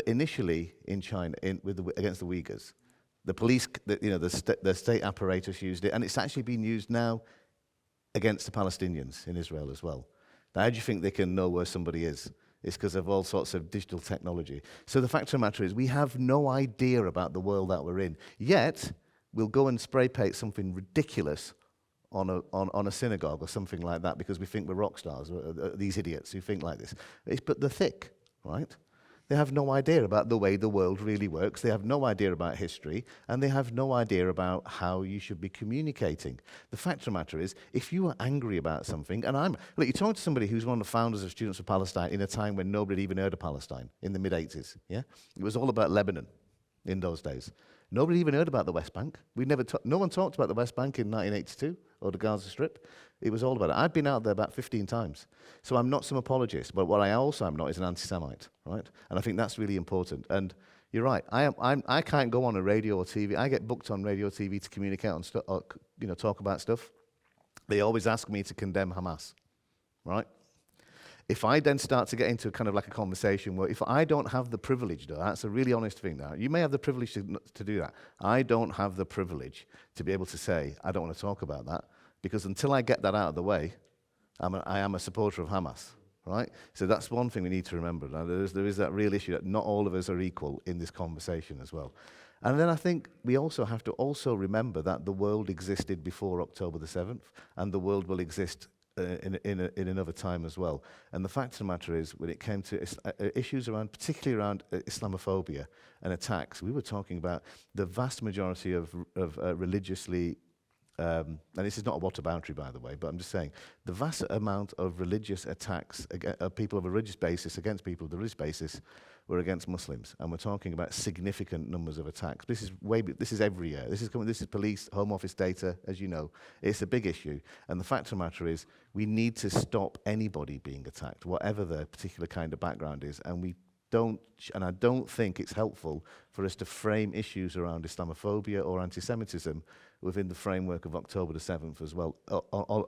initially in China against the Uyghurs. The police, the state apparatus used it, and it's actually been used now against the Palestinians in Israel as well. Now, how do you think they can know where somebody is? It's because of all sorts of digital technology. So the fact of the matter is, we have no idea about the world that we're in. Yet, we'll go and spray paint something ridiculous on a synagogue or something like that because we think we're rock stars, these idiots who think like this. But they're thick, right? They have no idea about the way the world really works. They have no idea about history, and they have no idea about how you should be communicating. The fact of the matter is, if you are angry about something, and look, you're talking to somebody who's one of the founders of Students for Palestine in a time when nobody had even heard of Palestine, in the mid-'80s, yeah? It was all about Lebanon in those days. Nobody even heard about the West Bank. No one talked about the West Bank in 1982 or the Gaza Strip. It was all about it. I've been out there about 15 times. So I'm not some apologist, but what I also am not is an anti-Semite, right? And I think that's really important. And you're right. I can't go on a radio or TV. I get booked on radio or TV to communicate on stuff, or, talk about stuff. They always ask me to condemn Hamas, right? If I then start to get into kind of like a conversation where if I don't have the privilege, though, that's a really honest thing now. You may have the privilege to do that. I don't have the privilege to be able to say, I don't want to talk about that, because until I get that out of the way, I am a supporter of Hamas, right? So that's one thing we need to remember. Now, there is that real issue that not all of us are equal in this conversation as well. And then I think we also have to also remember that the world existed before October the 7th, and the world will exist in another time as well. And the fact of the matter is, when it came to issues particularly around Islamophobia and attacks, we were talking about the vast majority of religiously, and this is not a water boundary, by the way, but I'm just saying, the vast amount of religious attacks of people of a religious basis against people of a religious basis were against Muslims, and we're talking about significant numbers of attacks. This is every year. This is police, Home Office data, as you know. It's a big issue, and the fact of the matter is, we need to stop anybody being attacked, whatever their particular kind of background is, and I don't think it's helpful for us to frame issues around Islamophobia or anti-Semitism within the framework of October the 7th as well,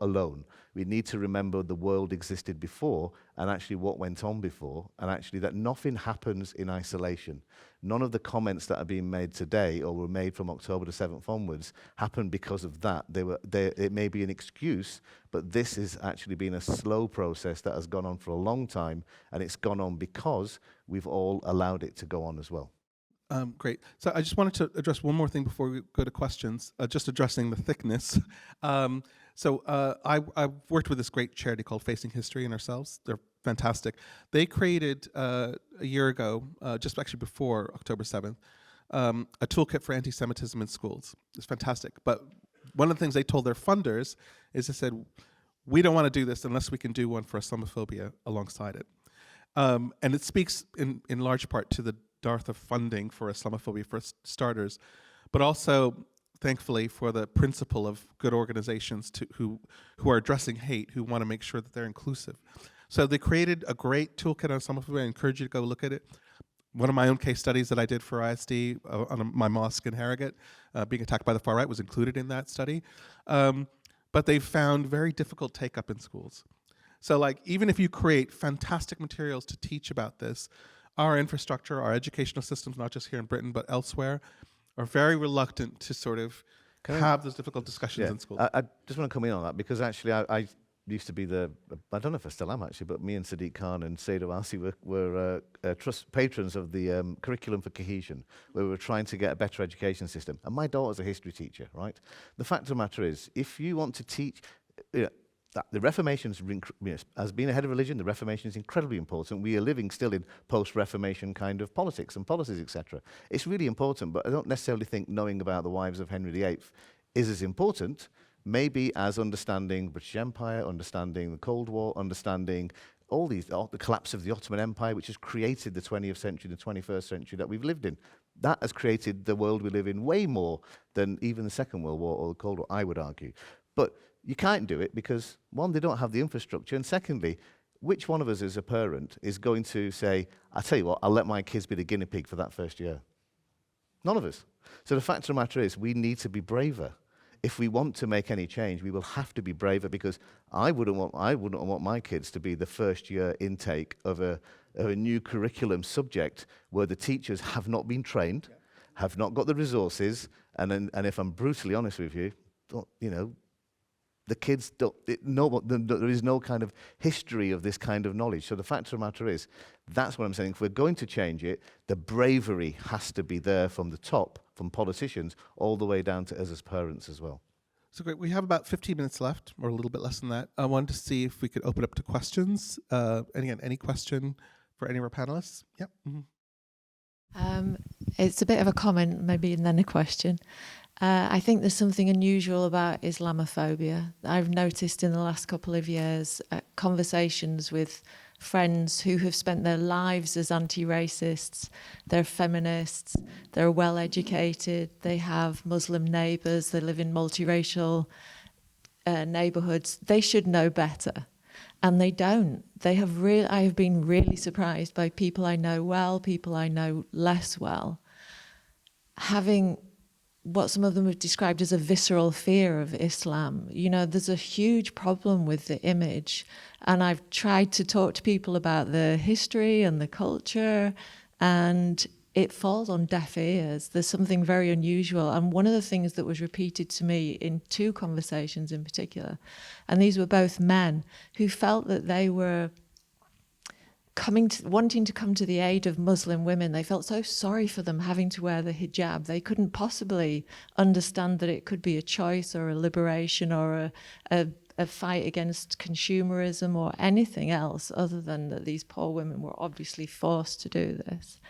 alone. We need to remember the world existed before, and actually what went on before, and actually that nothing happens in isolation. None of the comments that are being made today or were made from October the 7th onwards happened because of that. It may be an excuse, but this has actually been a slow process that has gone on for a long time, and it's gone on because we've all allowed it to go on as well.
Great. So I just wanted to address one more thing before we go to questions, just addressing the thickness. I've worked with this great charity called Facing History and Ourselves. They're fantastic. They created a year ago, just actually before October 7th, a toolkit for anti-Semitism in schools. It's fantastic. But one of the things they told their funders is they said, we don't want to do this unless we can do one for Islamophobia alongside it. And it speaks in large part to the dearth of funding for Islamophobia for starters, but also, thankfully, for the principle of good organizations who are addressing hate, who want to make sure that they're inclusive. So they created a great toolkit on Islamophobia. I encourage you to go look at it. One of my own case studies that I did for ISD on my mosque in Harrogate, being attacked by the far right, was included in that study. But they found very difficult take-up in schools. So even if you create fantastic materials to teach about this, our infrastructure, our educational systems, not just here in Britain, but elsewhere, are very reluctant to sort of have those difficult discussions in schools.
I just want to come in on that, because actually I used to be I don't know if I still am actually, but me and Sadiq Khan and Said Awasi were patrons of the Curriculum for Cohesion, where we were trying to get a better education system. And my daughter's a history teacher, right? The fact of the matter is, if you want to teach, the Reformation, as being a head of religion, the Reformation is incredibly important. We are living still in post-Reformation kind of politics and policies, etc. It's really important, but I don't necessarily think knowing about the wives of Henry VIII is as important, maybe as understanding British Empire, understanding the Cold War, understanding the collapse of the Ottoman Empire, which has created the 20th century, the 21st century that we've lived in. That has created the world we live in way more than even the Second World War or the Cold War, I would argue. But you can't do it because, one, they don't have the infrastructure, and secondly, which one of us as a parent is going to say, I tell you what, I'll let my kids be the guinea pig for that first year? None of us. So the fact of the matter is, we need to be braver. If we want to make any change, we will have to be braver, because I wouldn't want my kids to be the first year intake of a new curriculum subject where the teachers have not been trained, have not got the resources, and if I'm brutally honest with you, the kids there is no kind of history of this kind of knowledge. So the fact of the matter is, that's what I'm saying. If we're going to change it, the bravery has to be there from the top, from politicians, all the way down to us as parents as well.
So great. We have about 15 minutes left, or a little bit less than that. I wanted to see if we could open up to questions. And again, any question for any of our panelists? Yep. Mm-hmm.
It's a bit of a comment, maybe, and then a question. I think there's something unusual about Islamophobia. I've noticed in the last couple of years conversations with friends who have spent their lives as anti-racists. They're feminists, they're well educated, they have Muslim neighbours, they live in multiracial neighbourhoods. They should know better. And they don't. I have been really surprised by people I know well, people I know less well, having what some of them have described as a visceral fear of Islam. There's a huge problem with the image. And I've tried to talk to people about the history and the culture, and it falls on deaf ears. There's something very unusual. And one of the things that was repeated to me in two conversations in particular, and these were both men who felt that they were wanting to come to the aid of Muslim women. They felt so sorry for them having to wear the hijab. They couldn't possibly understand that it could be a choice or a liberation or a fight against consumerism or anything else other than that these poor women were obviously forced to do this.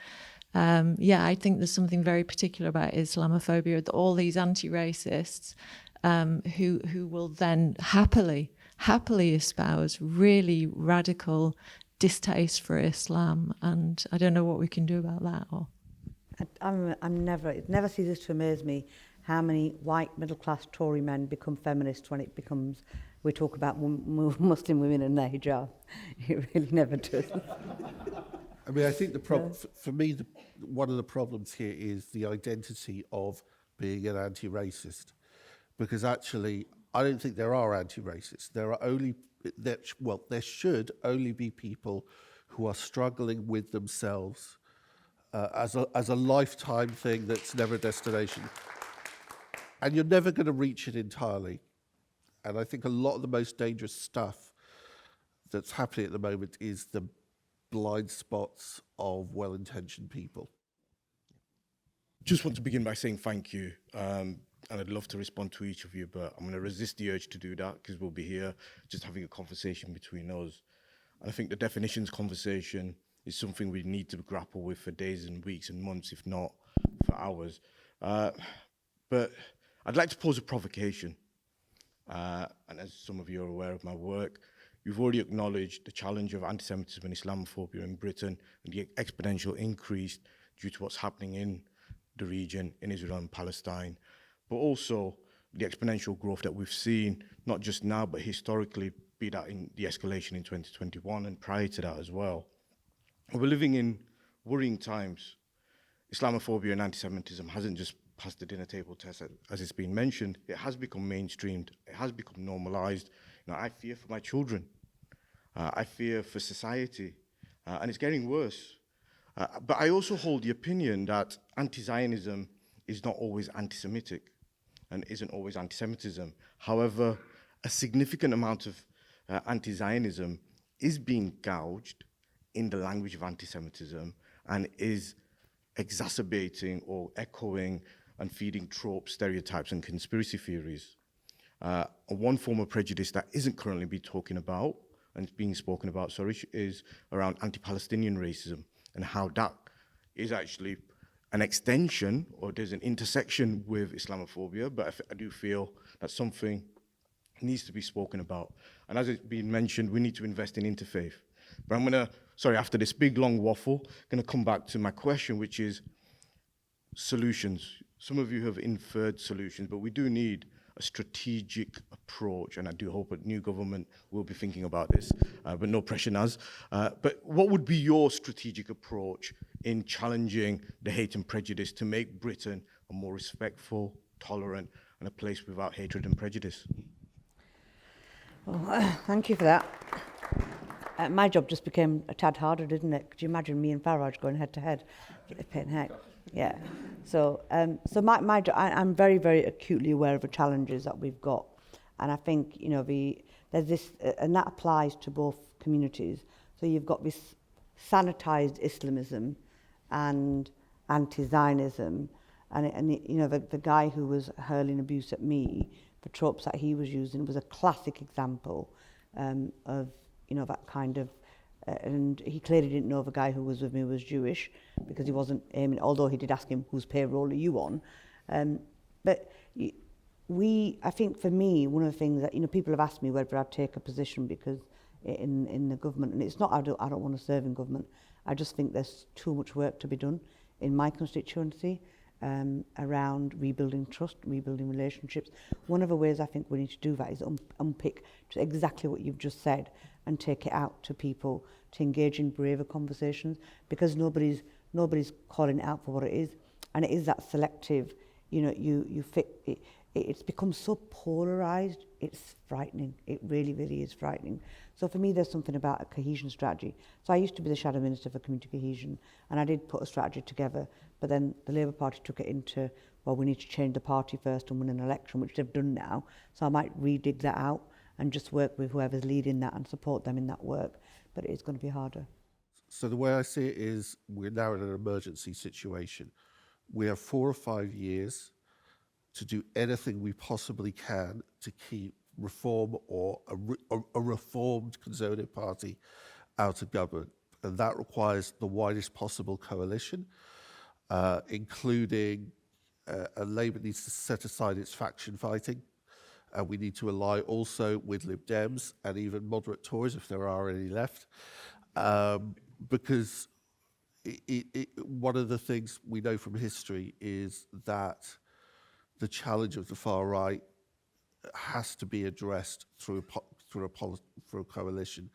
I think there's something very particular about Islamophobia, that all these anti-racists who will then happily espouse really radical distaste for Islam, and I don't know what we can do about that.
It never ceases to amaze me how many white middle-class Tory men become feminists when we talk about Muslim women and their hijab. It really never does.
I mean, I think for me, one of the problems here is the identity of being an anti-racist, because actually, I don't think there are anti-racists. There should only be people who are struggling with themselves as a lifetime thing that's never a destination. And you're never going to reach it entirely. And I think a lot of the most dangerous stuff that's happening at the moment is the blind spots of well-intentioned people.
Just want to begin by saying thank you. And I'd love to respond to each of you, but I'm going to resist the urge to do that because we'll be here just having a conversation between us. And I think the definitions conversation is something we need to grapple with for days and weeks and months, if not for hours. But I'd like to pose a provocation. And as some of you are aware of my work, you've already acknowledged the challenge of anti-Semitism and Islamophobia in Britain and the exponential increase due to what's happening in the region, in Israel and Palestine, but also the exponential growth that we've seen, not just now, but historically, be that in the escalation in 2021 and prior to that as well. We're living in worrying times. Islamophobia and anti-Semitism hasn't just passed the dinner table test, as it's been mentioned. It has become mainstreamed. It has become normalized. I fear for my children. I fear for society. And it's getting worse. But I also hold the opinion that anti-Zionism is not always anti-Semitic and isn't always anti-Semitism. However, a significant amount of anti-Zionism is being gouged in the language of anti-Semitism and is exacerbating or echoing and feeding tropes, stereotypes, and conspiracy theories. One form of prejudice that isn't currently being spoken about, is around anti-Palestinian racism and how that is actually an extension, or there's an intersection with Islamophobia, but I do feel that something needs to be spoken about. And as it's been mentioned, we need to invest in interfaith. But after this big, long waffle, going to come back to my question, which is solutions. Some of you have inferred solutions, but we do need a strategic approach, and I do hope a new government will be thinking about this, but no pressure, Naz. But what would be your strategic approach in challenging the hate and prejudice to make Britain a more respectful, tolerant, and a place without hatred and prejudice?
Well, thank you for that. My job just became a tad harder, didn't it? Could you imagine me and Farage going head to head? Pain heck. Yeah. So, my job, I'm very, very acutely aware of the challenges that we've got, and I think there's this, and that applies to both communities. So you've got this sanitized Islamism and anti-Zionism, and the guy who was hurling abuse at me, the tropes that he was using was a classic example of that kind of, and he clearly didn't know the guy who was with me was Jewish, because he wasn't aiming, although he did ask him, whose payroll are you on? But I think for me, one of the things that, people have asked me whether I'd take a position because in the government, and it's not I don't want to serve in government. I just think there's too much work to be done in my constituency around rebuilding trust, rebuilding relationships. One of the ways I think we need to do that is unpick exactly what you've just said and take it out to people to engage in braver conversations, because nobody's calling it out for what it is, and it is that selective. You fit it. It's become so polarized. It's frightening. It really, really is frightening. So for me, there's something about a cohesion strategy. So I used to be the Shadow Minister for Community Cohesion, and I did put a strategy together, but then the Labour Party took it into, well, we need to change the party first and win an election, which they've done now. So I might redig that out and just work with whoever's leading that and support them in that work. But it is going to be harder.
So the way I see it is we're now in an emergency situation. We have 4 or 5 years to do anything we possibly can to keep reform or a reformed Conservative Party out of government. And that requires the widest possible coalition, including Labour needs to set aside its faction fighting. We need to ally also with Lib Dems and even moderate Tories, if there are any left, because one of the things we know from history is that the challenge of the far right has to be addressed through a coalition.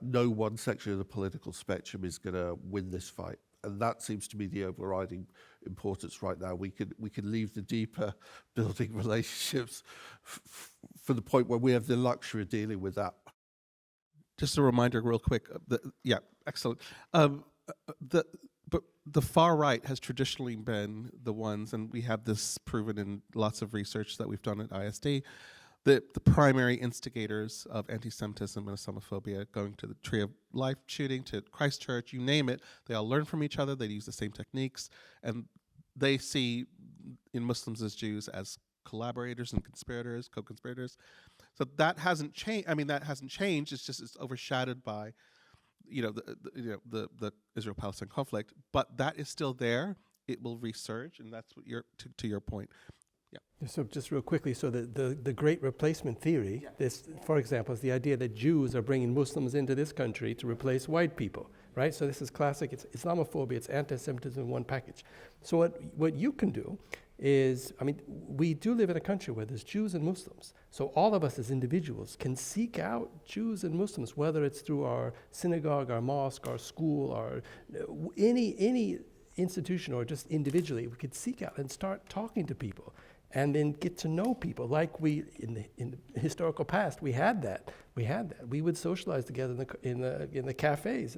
No one section of the political spectrum is going to win this fight, and that seems to be the overriding importance right now. We can leave the deeper building relationships for the point where we have the luxury of dealing with that.
Just a reminder real quick. Excellent. But the far right has traditionally been the ones, and we have this proven in lots of research that we've done at ISD, the primary instigators of anti-Semitism and Islamophobia, going to the Tree of Life shooting, to Christchurch, you name it, they all learn from each other, they use the same techniques, and they see in Muslims as Jews as collaborators and conspirators, co-conspirators. So that hasn't changed. I mean, that hasn't changed. It's just it's overshadowed by the Israel-Palestine conflict, but that is still there. It will resurge, and that's what to your point. Yeah.
So just real quickly, so the great replacement theory, this, for example, is the idea that Jews are bringing Muslims into this country to replace white people, right? So this is classic. It's Islamophobia. It's anti-Semitism in one package. So what you can do is, I mean, we do live in a country where there's Jews and Muslims. So all of us as individuals can seek out Jews and Muslims, whether it's through our synagogue, our mosque, our school, or any institution, or just individually. We could seek out and start talking to people, and then get to know people. Like we in the historical past, we had that. We would socialize together in the cafes.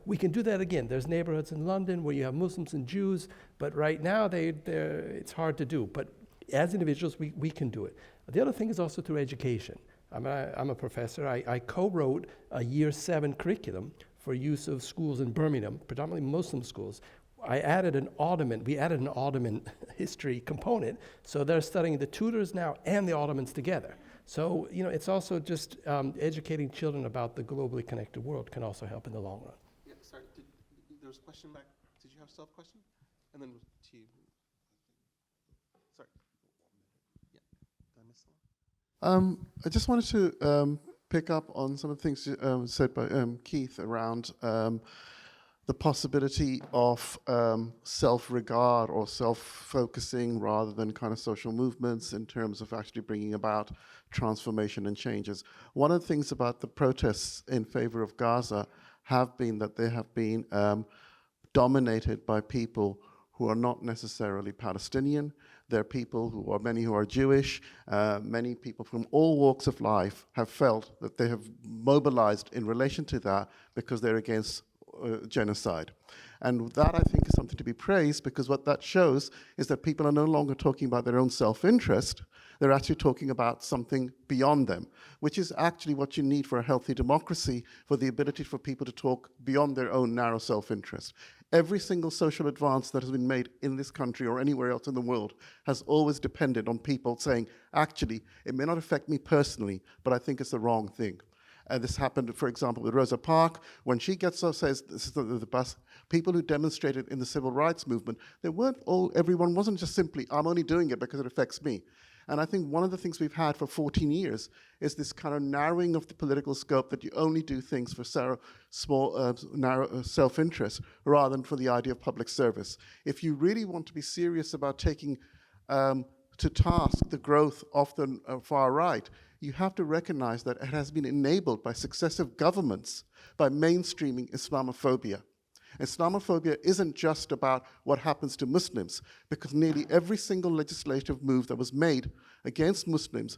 We can do that again. There's neighborhoods in London where you have Muslims and Jews, but right now it's hard to do. But as individuals, we can do it. The other thing is also through education. I'm a professor. I co-wrote a Year 7 curriculum for use of schools in Birmingham, predominantly Muslim schools. We added an Ottoman history component, so they're studying the Tudors now and the Ottomans together. So, it's also just educating children about the globally connected world can also help in the long run.
Yeah, sorry, there was a question back. Did you have a self-question? And then to you. Sorry. Yeah, did I miss someone?
I just wanted to pick up on some of the things said by Keith around the possibility of self-regard or self-focusing rather than kind of social movements in terms of actually bringing about transformation and changes. One of the things about the protests in favor of Gaza have been that they have been dominated by people who are not necessarily Palestinian. There are people who are, many who are Jewish, many people from all walks of life have felt that they have mobilized in relation to that because they're against genocide. And that, I think, is something to be praised, because what that shows is that people are no longer talking about their own self-interest. They're actually talking about something beyond them, which is actually what you need for a healthy democracy, for the ability for people to talk beyond their own narrow self-interest. Every single social advance that has been made in this country or anywhere else in the world has always depended on people saying, actually, it may not affect me personally, but I think it's the wrong thing. This happened, for example, with Rosa Parks. When she gets up, says, this is the bus, people who demonstrated in the civil rights movement, they weren't all, everyone wasn't just simply, I'm only doing it because it affects me. And I think one of the things we've had for 14 years is this kind of narrowing of the political scope, that you only do things for small, narrow self-interest rather than for the idea of public service. If you really want to be serious about taking to task the growth of the far right, you have to recognize that it has been enabled by successive governments by mainstreaming Islamophobia. Islamophobia isn't just about what happens to Muslims, because nearly every single legislative move that was made against Muslims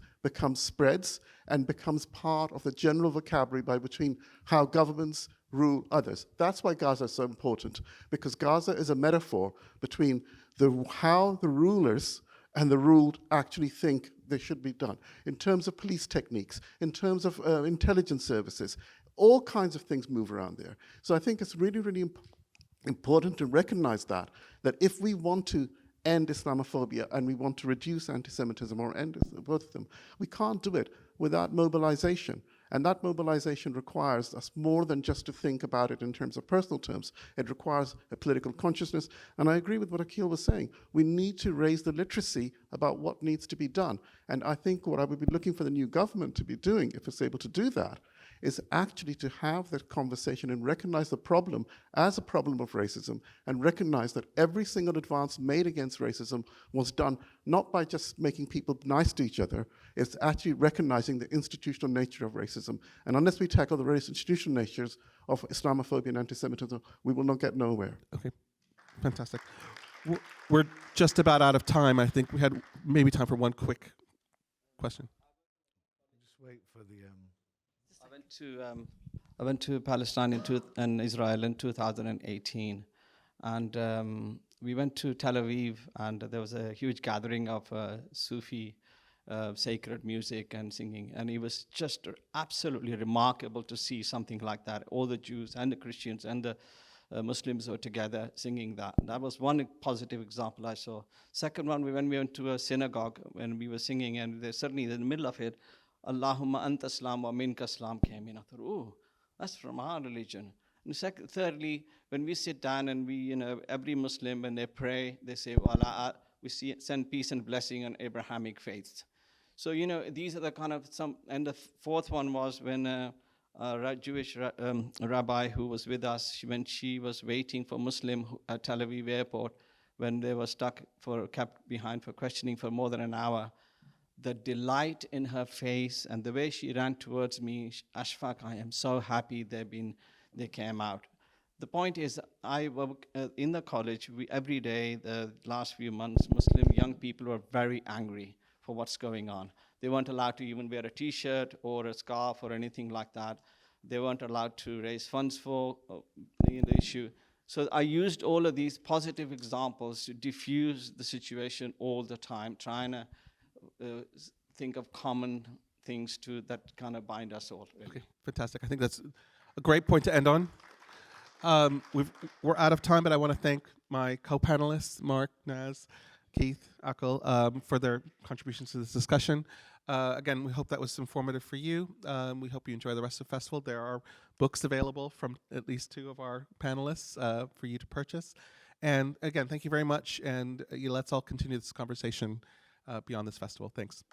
spreads and becomes part of the general vocabulary by between how governments rule others. That's why Gaza is so important, because Gaza is a metaphor between how the rulers and the ruled actually think they should be done, in terms of police techniques, in terms of intelligence services. All kinds of things move around there. So I think it's really, really important to recognize that if we want to end Islamophobia and we want to reduce anti-Semitism or end both of them, we can't do it without mobilization. And that mobilization requires us more than just to think about it in terms of personal terms. It requires a political consciousness. And I agree with what Akhil was saying. We need to raise the literacy about what needs to be done. And I think what I would be looking for the new government to be doing, if it's able to do that, is actually to have that conversation and recognize the problem as a problem of racism, and recognize that every single advance made against racism was done not by just making people nice to each other, it's actually recognizing the institutional nature of racism. And unless we tackle the various institutional natures of Islamophobia and anti-Semitism, we will not get nowhere.
Okay, fantastic. We're just about out of time. I think we had maybe time for one quick question.
Just wait for the... I went to Palestine and Israel in 2018, and we went to Tel Aviv, and there was a huge gathering of Sufi sacred music and singing, and it was just absolutely remarkable to see something like that. All the Jews and the Christians and the Muslims were together singing that. That was one positive example I saw. Second one, when we went to a synagogue, when we were singing, and suddenly in the middle of it, Allahumma anta salam wa minka salam came in. I thought, oh, that's from our religion. And thirdly, when we sit down and we, every Muslim, when they pray, they say, send peace and blessing on Abrahamic faiths. So, these are the kind of and the fourth one was when a Jewish rabbi who was with us, when she was waiting for Muslim at Tel Aviv airport, when they were kept behind for questioning for more than an hour, the delight in her face and the way she ran towards me, Ashfaq, I am so happy they came out. The point is, I work in the college, every day, the last few months, Muslim young people were very angry for what's going on. They weren't allowed to even wear a t-shirt or a scarf or anything like that. They weren't allowed to raise funds for the issue. So I used all of these positive examples to diffuse the situation all the time, trying to think of common things that kind of bind us all. Really.
Okay, fantastic. I think that's a great point to end on. We're out of time, but I want to thank my co-panelists, Mark, Naz, Keith, Akhil, for their contributions to this discussion. Again, we hope that was informative for you. We hope you enjoy the rest of the festival. There are books available from at least two of our panelists for you to purchase. And again, thank you very much. And let's all continue this conversation beyond this festival. Thanks.